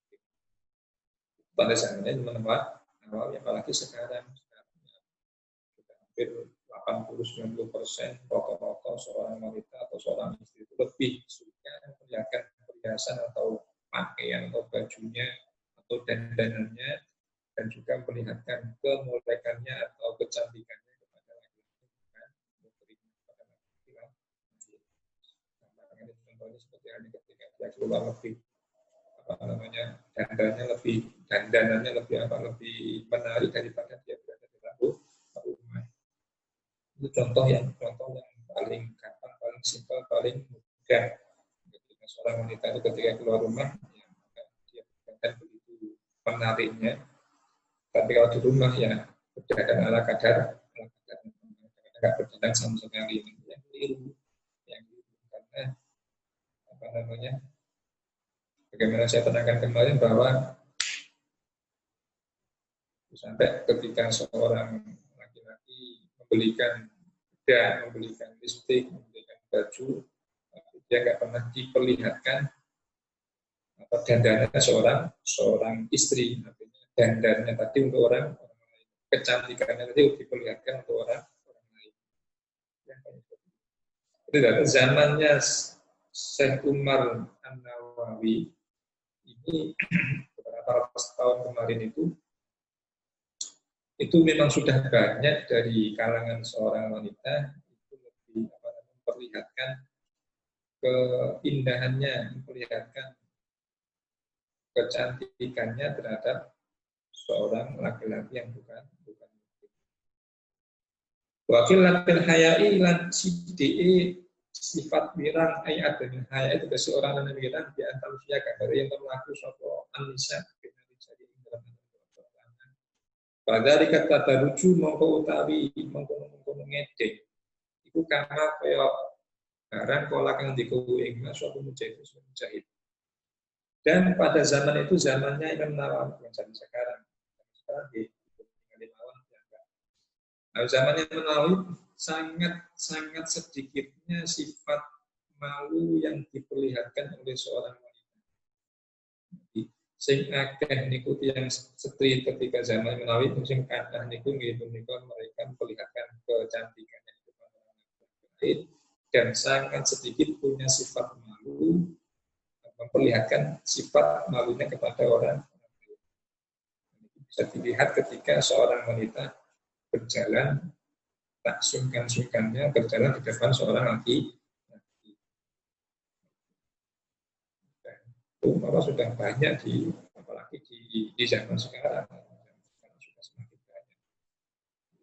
Pada zamannya Imam Nawawi, apalagi sekarang sudah hampir 80-90% rata-rata seorang wanita atau seorang istri itu lebih suka memperlihatkan perhiasan atau pakaian atau bajunya atau dandanannya, dan juga memperlihatkan kemolekannya atau kecantikannya kepada laki-laki bukan muslim, kepada laki-laki. Contohnya seperti halnya ketika dia keluar lebih dandanannya lebih menarik daripada dia berada di dalam rumah. Itu contoh yang paling gampang, paling simpel, paling mudah. Ketika seorang wanita itu ketika keluar rumah, ya, dia bukan begitu menariknya. Tapi kalau di rumah ya berdandan ala kadar nggak berdandan sama sekali, yang keliru, karena bagaimana saya tenangkan kemarin bahwa sampai ketika seorang laki-laki membelikan bedak, membelikan lipstik, membelikan baju, dia nggak pernah diperlihatkan apa dandannya seorang istri, artinya dandannya tadi untuk orang lain, kecantikannya tadi diperlihatkan untuk orang lain. Itu dari zamannya Syekh Umar An-Nawawi ini beberapa ratus tahun kemarin itu memang sudah banyak dari kalangan seorang wanita itu lebih memperlihatkan keindahannya, memperlihatkan kecantikannya terhadap seorang laki-laki yang bukan muslim. Wakil lapil hayai lan sidee sifat wirang ayat dan haya itu bagi orang yang wirang di antara usia dari yang berlaku sopo anisa dengan jadi dalam pada kata taruju mongko utawi mongko ngedek itu karena kaya barang pola kang dikuwu ing suatu mujahid. Dan pada zaman itu zamannya Imam Nawawi, bukan zaman sekarang. Sekarang di Limawan ya enggak. Nah, zamannya Imam Nawawi sangat sedikitnya sifat malu yang diperlihatkan oleh seorang wanita. Sing akeh niku tiyang setri ketika zaman Imam Nawawi sing kathah niku nggih punika mereka memperlihatkan kecantikannya di depan orang lain dan sangat sedikit punya sifat malu, memperlihatkan sifat malunya kepada orang lain. Bisa dilihat ketika seorang wanita berjalan tak sungkan-sungkannya berjalan di depan seorang laki. Itu sudah banyak apalagi di zaman sekarang sudah semakin banyak.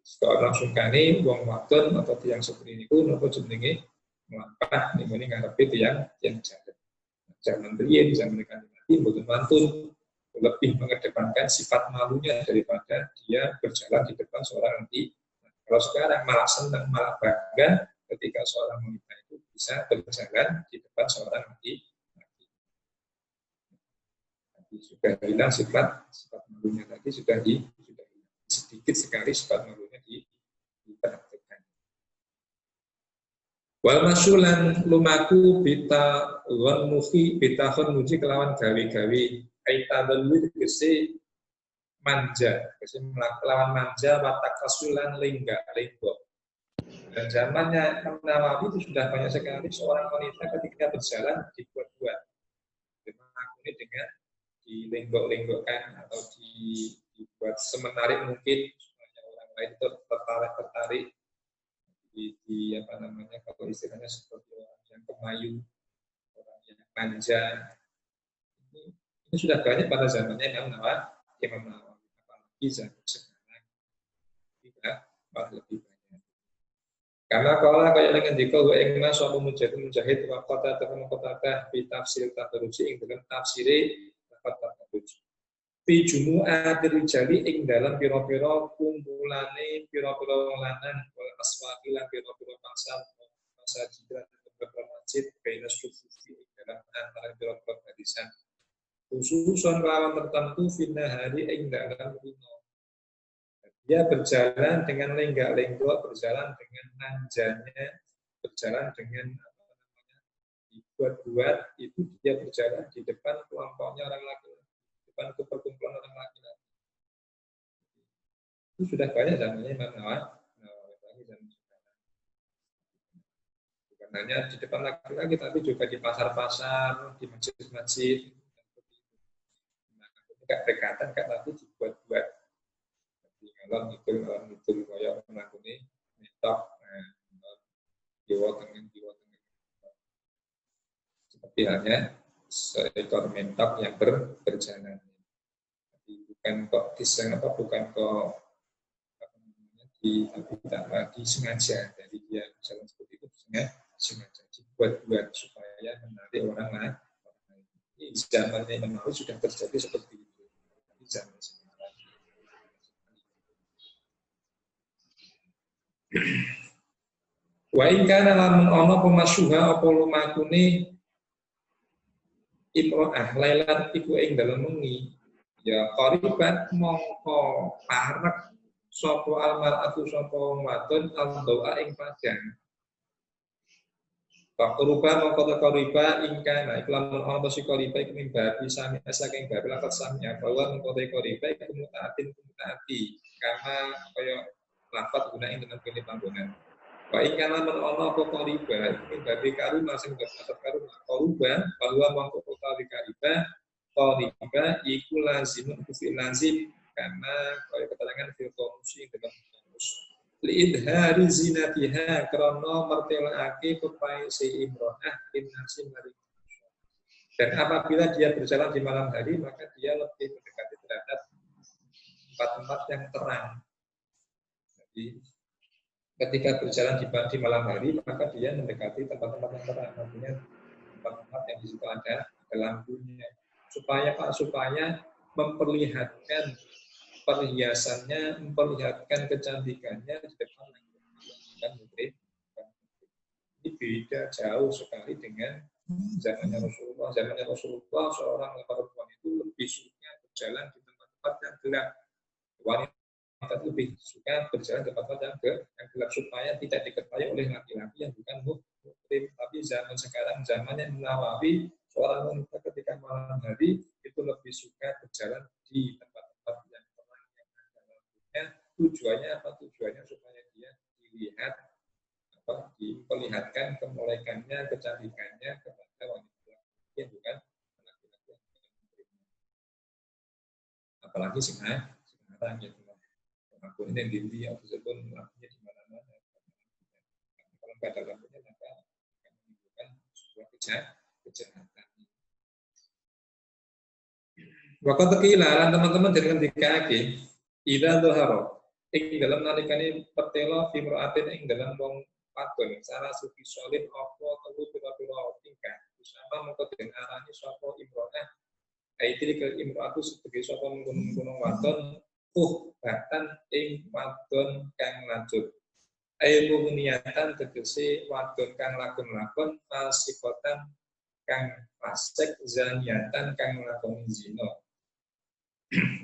Seorang sungkane wong wadon atau tiang seperti ini pun apa jenenge melampah ning ngarepe tiang jalan. Zaman beliau, zaman Nabi, mboten mantun, lebih mengedepankan sifat malunya daripada dia berjalan di depan seorang wanita. Kalau sekarang malah senang, malah bangga ketika seorang wanita itu bisa berjalan di depan seorang wanita. Sudah hilang sifat malunya tadi, sudah sedikit sekali sifat malunya diperhatikan. Wal masulan lumaku bita wan muhi bita khon muji kelawan gawe-gawe aita dalwi tegese manja, tegese kelawan manja watak rasulan lenggak. Dan zamannya Imam Nawawi itu sudah banyak sekali seorang wanita ketika berjalan dibuat-buat dengan dilenggok-lenggokkan atau dibuat semenarik mungkin supaya orang lain tertarik kalau istilahnya seperti orang yang kemayu, orang yang manja. Ini sudah banyak pada zamannya Imam Nawawi, apalagi zaman sekarang tidak lebih banyak. Karena kalau kayak dengan dikau ing mas wa mujahid wa qata bi tafsir tabaruji ing dalam tafsire dapat tabaruji. Fi jumu'at rijali ing dalam pira-pira kumpulane pira-pira lanang wal aswaqi lan pira-pira masjid dan beberapa masjid baina sufufi ing dalam antara pira-pira barisan. Khususan lawan tertentu finna hari ing dalam dino. Dia berjalan dengan lenggak-lenggok, berjalan dengan nanjanya, berjalan dengan apa namanya, dibuat-buat, itu dia berjalan di depan kelompoknya orang laki-laki, di depan perkumpulan orang laki-laki. Itu sudah banyak zamannya Imam Nawawi zaman sekarang. Bukan hanya di depan laki-laki, tapi juga di pasar-pasar, di masjid-masjid. Nah, ketika berkatan, tapi dibuat-buat. Ngalor ngidul kaya mlakune metok kiwa tengen seperti halnya seekor mentok yang berjalan. Jadi bukan kok bukan kok apa namanya disengaja. Jadi dia jalan seperti itu sengaja dibuat-buat supaya menarik orang lain. Ini zamannya Imam Nawawi sudah terjadi seperti itu. Tapi zaman sekarang wa in kana lamun ana pemasuha apa lumakune imro'ah lailan iku ing dalem wengi ya qaribat mongko parek sapa almar'atu sapa wadon al-dawa ing padang Pakruba mongko qariba ing kana iku lamun ana si qariba iku mimbabi sami saking babi lakat sami bahwa mongko qariba iku mutaati kama kaya lafat guna ing dalam kene panggonan wa ing kana men ana apa qariba iki babi karuna sing dapat karuna qariba bahwa mongko utawi qariba iku lazim kufi lazim karena kaya keterangan fil qamusi dalam qamus liidhari zinatiha krana mertelake kepae si imro'ah innasi mari dan apabila dia berjalan di malam hari maka dia lebih mendekati terhadap tempat-tempat yang terang. Jadi ketika berjalan di malam hari maka dia mendekati tempat-tempat yang terang, artinya tempat-tempat yang di situ ada lampunya supaya memperlihatkan perhiasannya, memperlihatkan kecantikannya di depan kan mungkin ini beda jauh sekali dengan zamannya Rasulullah. Zamannya Rasulullah seorang perempuan itu lebih suka berjalan di tempat-tempat yang gelap. Wanita lebih suka berjalan di tempat-tempat yang gelap supaya tidak diketahui oleh laki-laki yang bukan muslim. Tapi zaman sekarang zamannya Nawawi seorang wanita ketika malam hari itu lebih suka berjalan di tempat-tempat yang terang yang ada lampunya. Tujuannya apa? Tujuannya supaya dia dilihat diperlihatkan kemolekannya, kecantikannya kepada wanita yang bukan laki-laki yang bukan. Apalagi sekarang ya lampu ini dindi ataupun lampunya di mana-mana. Kalau nggak ada lampunya maka akan menimbulkan sebuah kejahatan. Waktu tekilah teman-teman dengan dikaki ida doharo ing dalam nalikane pertelo fimroatin ing dalam wong padon cara sufi solid apa telu pira-pira tingkah sama mengko den arani sapa imro'ah aitri ke imro'atu sebagai sapa gunung wadon bahkan ing wadon kang lanjut ilmu niatan tegese wadon kang lakon-lakon fasikotan kang fasik zaniatan kang lakoni zina.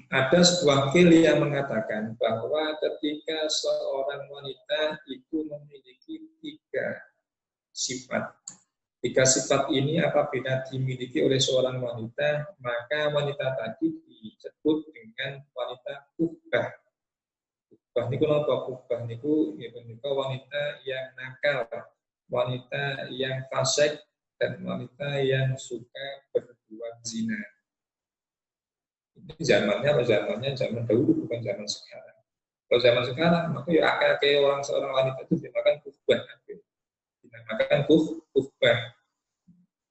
Ada sebuah fil yang mengatakan bahwa ketika seorang wanita itu memiliki tiga sifat ini apabila dimiliki oleh seorang wanita, maka wanita tadi disebut dengan wanita kubah. Kubah niku napa? Kubah niku wanita yang nakal, wanita yang fasik, dan wanita yang suka berbuat zina. Ini zamannya zaman dahulu, bukan zaman sekarang. Kalau zaman sekarang, maka ya kayak seorang wanita itu dinamakan kubah. Dinamakan kubah.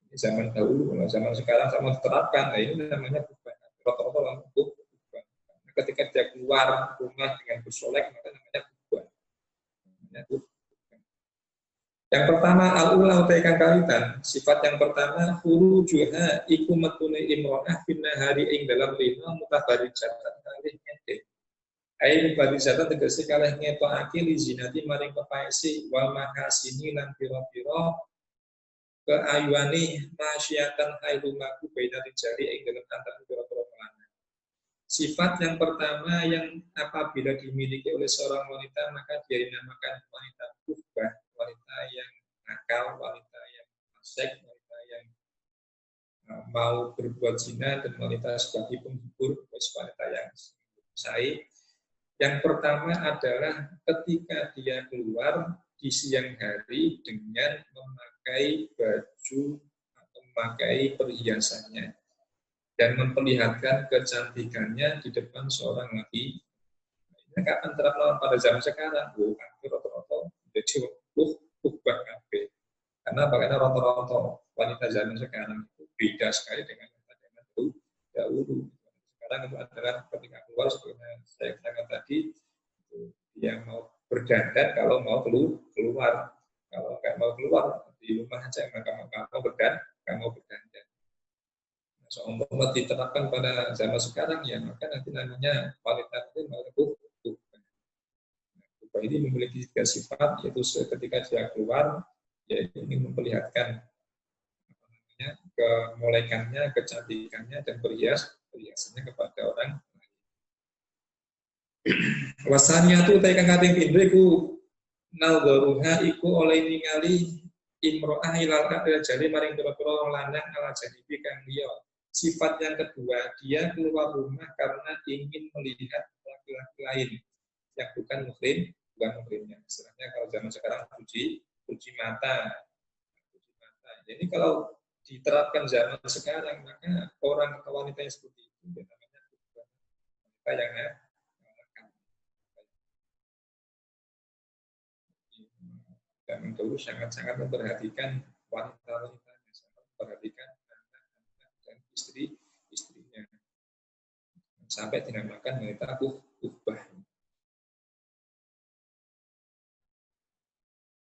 Ini zaman dahulu, kalau zaman sekarang sama diterapkan, nah ini namanya kubah. Rata-rata orang kubah. Nah, ketika dia keluar rumah dengan bersolek, maka namanya kubah. Yang pertama al-ula utaikan kalitan. Sifat yang pertama furujuha iku metune imro'ah binna hari ing dalam lima mutabarijatan kalih ngete. Ai mubarizatan tegese kalih ngetokake li zinati maring kepaesi wa mahasini lan pira-pira keayuane masyiatan hailumaku baina rijali ing dalam antara pira-pira lanang. Sifat yang pertama yang apabila dimiliki oleh seorang wanita maka dia dinamakan wanita kubah, wanita yang nakal, wanita yang fasik, wanita yang mau berbuat zina, dan wanita sebagai penghibur, wanita yang saik. Yang pertama adalah ketika dia keluar di siang hari dengan memakai baju atau memakai perhiasannya dan memperlihatkan kecantikannya di depan seorang laki. Ini akan terapkan pada zaman sekarang, rata-rata jadi ubah kabeh. Karena rata-rata wanita zaman sekarang itu beda sekali dengan wanita zaman dahulu. Sekarang itu adalah ketika keluar seperti saya katakan tadi, dia mau berdandan kalau mau keluar. Kalau nggak mau keluar di rumah saja maka mau berdandan. Seumpama diterapkan pada zaman sekarang ya maka nanti namanya wanita itu malah ubah. Ini memiliki tiga sifat, yaitu ketika dia keluar ya ini memperlihatkan kemolekannya, kecantikannya, dan perhiasannya kepada orang. Wasanya tu tekan kating pindho iku naldoruha iku oleh ningali imro'ah ilal jari maring pira-pira lanang ala janibi kang liya. Sifat yang kedua, dia keluar rumah karena ingin melihat laki-laki lain yang bukan muhrimnya. Istilahnya kalau zaman sekarang cuci mata. Jadi kalau diterapkan zaman sekarang, maka orang atau wanita yang seperti itu namanya wanita yang dan dulu sangat-sangat memperhatikan wanita-wanitanya, sangat memperhatikan anak-anak dan istrinya, sampai dinamakan wanita ubah.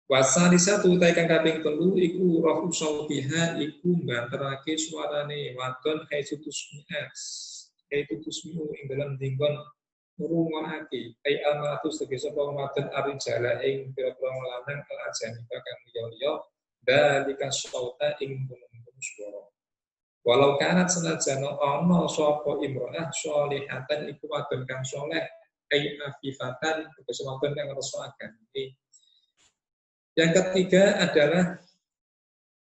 Wasani satu taikan kaping telu iku rohu sautiha iku mbanterake suarane wadon haitutusmu ing dalam dinggon ngrungokake ai almatus tegese sapa wadon arijala ing pira-pira lanang alajani kang liya-liya dalika sauta ing gunung swara. Walau kanat senajan ana sapa imro'ah sholihatan iku wadon kang saleh ai afifatan tegese wadon kang rasa agami. Yang ketiga adalah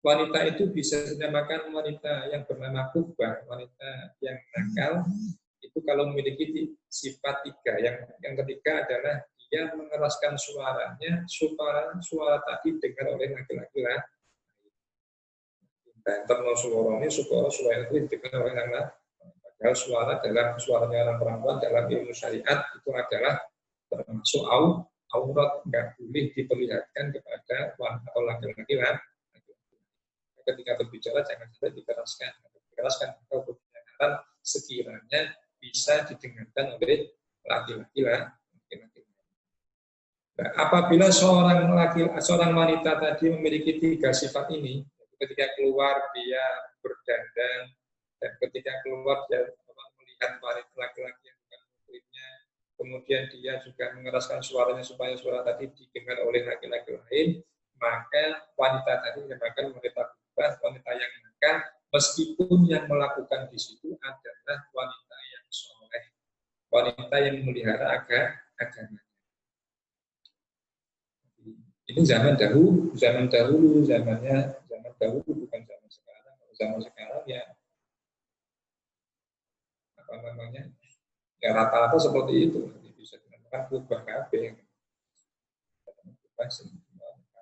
wanita itu bisa dinamakan wanita yang bernama kubah, wanita yang nakal. Itu kalau memiliki sifat tiga. Yang ketiga adalah dia mengeraskan suaranya supaya suara tadi dengar oleh laki-laki lah. Dan terus suaranya supaya suara itu didengar oleh laki-laki. Padahal suaranya orang perempuan dalam ilmu syariat itu adalah termasuk aurat, nggak boleh diperlihatkan kepada wanita atau laki-laki lah. Ketika berbicara jangan sampai dikeraskan atau kebenaran sekiranya bisa didengarkan oleh laki-laki lah. Nah, apabila seorang wanita tadi memiliki tiga sifat ini, ketika keluar dia berdandan, dan ketika keluar dia melihat laki-laki yang bukan muhrimnya, kemudian dia juga mengeraskan suaranya supaya suara tadi didengar oleh laki-laki lain, maka wanita tadi dinamakan wanita yang nakal, meskipun yang melakukan di situ adalah wanita yang soleh, wanita yang memelihara agamanya. Ini zaman dahulu bukan zaman sekarang. Zaman sekarang ya ya rata-rata seperti itu. Bisa dinamakan kubah kabeh.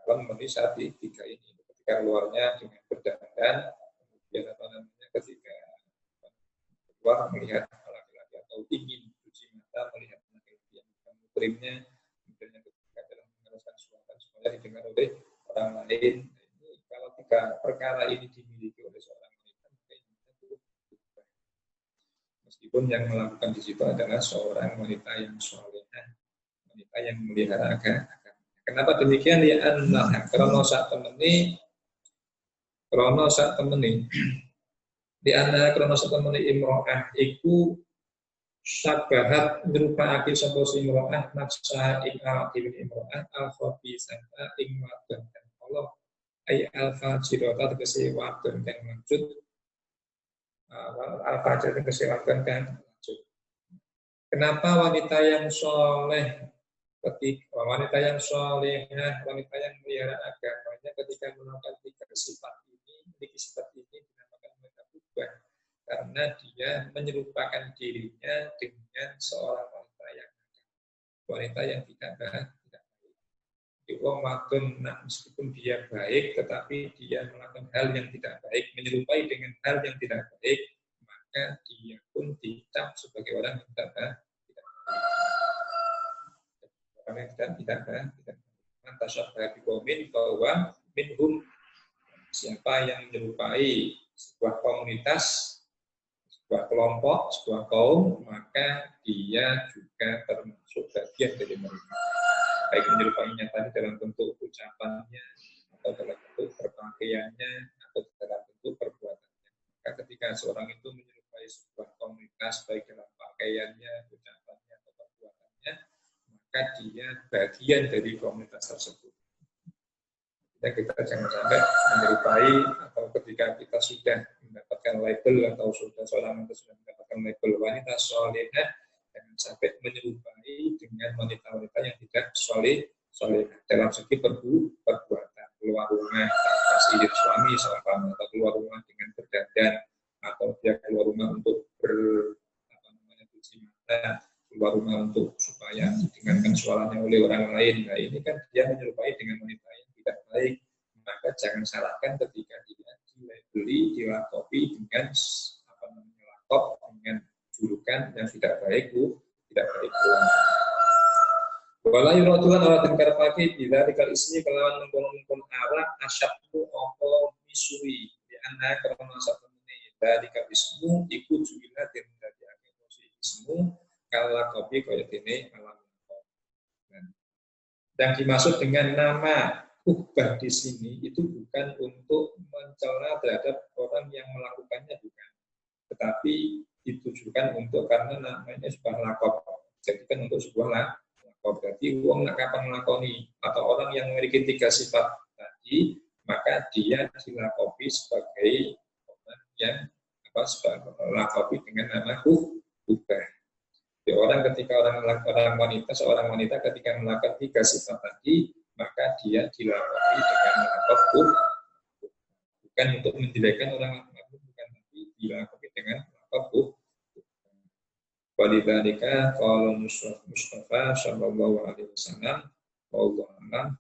Kalau memenuhi saat tiga ini, ketika keluarnya dengan berdandan, kemudian ketika keluar melihat laki-laki atau ingin cuci mata melihat laki-laki yang bukan muhrimnya, kemudian yang ketiga adalah mengeraskan suara supaya didengar oleh orang lain. Ini kalau tiga perkara ini dimiliki oleh seorang wanita, maka ini kubah. Meskipun yang melakukan di situ adalah seorang wanita yang solehah, wanita yang memelihara agama. Kenapa demikian? Ya Allah, karena saat temeni di antara karena saat temeni imro'ah iku sabahat nyrupakake sapa si imro'ah nafsa ing awake imro'ah al-khabisata ing wadon Allah ay al-fajirata tegese wadon kang lanjut al-fajirata tegese wadon kang lanjut. Kenapa wanita yang soleh, wanita yang solehah, wanita yang melihara agamanya ketika melakukan 3 sifat ini, memiliki sifat ini dinamakan wanita ubah, karena dia menyerupakan dirinya dengan seorang wanita yang tidak baik. Wong wadon, meskipun dia baik, tetapi dia melakukan hal yang tidak baik, menyerupai dengan hal yang tidak baik, maka dia pun dicap sebagai orang yang tidak baik. Orang yang tidak baik. Mantasyabbah biqaumin fahuwa minhum. Siapa yang menyerupai sebuah komunitas, sebuah kelompok, sebuah kaum, maka dia juga termasuk bagian dari mereka. Baik menyerupainya tadi dalam bentuk ucapannya, atau dalam bentuk berpakaiannya, atau dalam bentuk perbuatannya. Maka ketika seorang itu menyerupai sebuah komunitas, baik dalam pakaiannya, ucapannya, atau perbuatannya, maka dia bagian dari komunitas tersebut. Kita jangan sampai menyerupai, atau ketika kita sudah mendapatkan label, atau seorang itu sudah mendapatkan label wanita solehah, jangan sampai menyerupai dengan wanita-wanita yang tidak soleh dalam segi perbuatan, keluar rumah tanpa izin suami seumpama, atau keluar rumah dengan berdandan, atau dia keluar rumah untuk cuci mata, keluar rumah untuk supaya didengarkan suaranya oleh orang lain. Nah, ini kan dia menyerupai dengan wanita yang tidak baik. Maka jangan salahkan ketika dia dilabeli, dilakopi dengan lakop, dengan julukan yang tidak baik, tidak baik. Wala yuratuhan ala tingkar pagi bila dikal ismi kelawan mengkon arah asyabtu opo misui di anda karena satu menit dari dikal ismu ikut juga dan dari akhir ismu kala kopi kaya ini alam. Yang dimaksud dengan nama ubah di sini itu bukan untuk mencela terhadap orang yang melakukannya, bukan, tetapi ditujukan untuk karena namanya sebuah lakop, jadi kan untuk sebuah lakop. Berarti uang nak kapan melakoni, atau orang yang memiliki 3 sifat tadi, maka dia dilakopi sebagai orang yang lakopi dengan nama ubah. Orang ketika seorang wanita ketika melakukan 3 sifat tadi, maka dia dilakopi dengan lakop bukan untuk menjelekkan orang lain, bukan, tapi dilakopi dengan lakop. Walidzalika qala Mustafa sallallahu alaihi wasallam wallahu a'lam.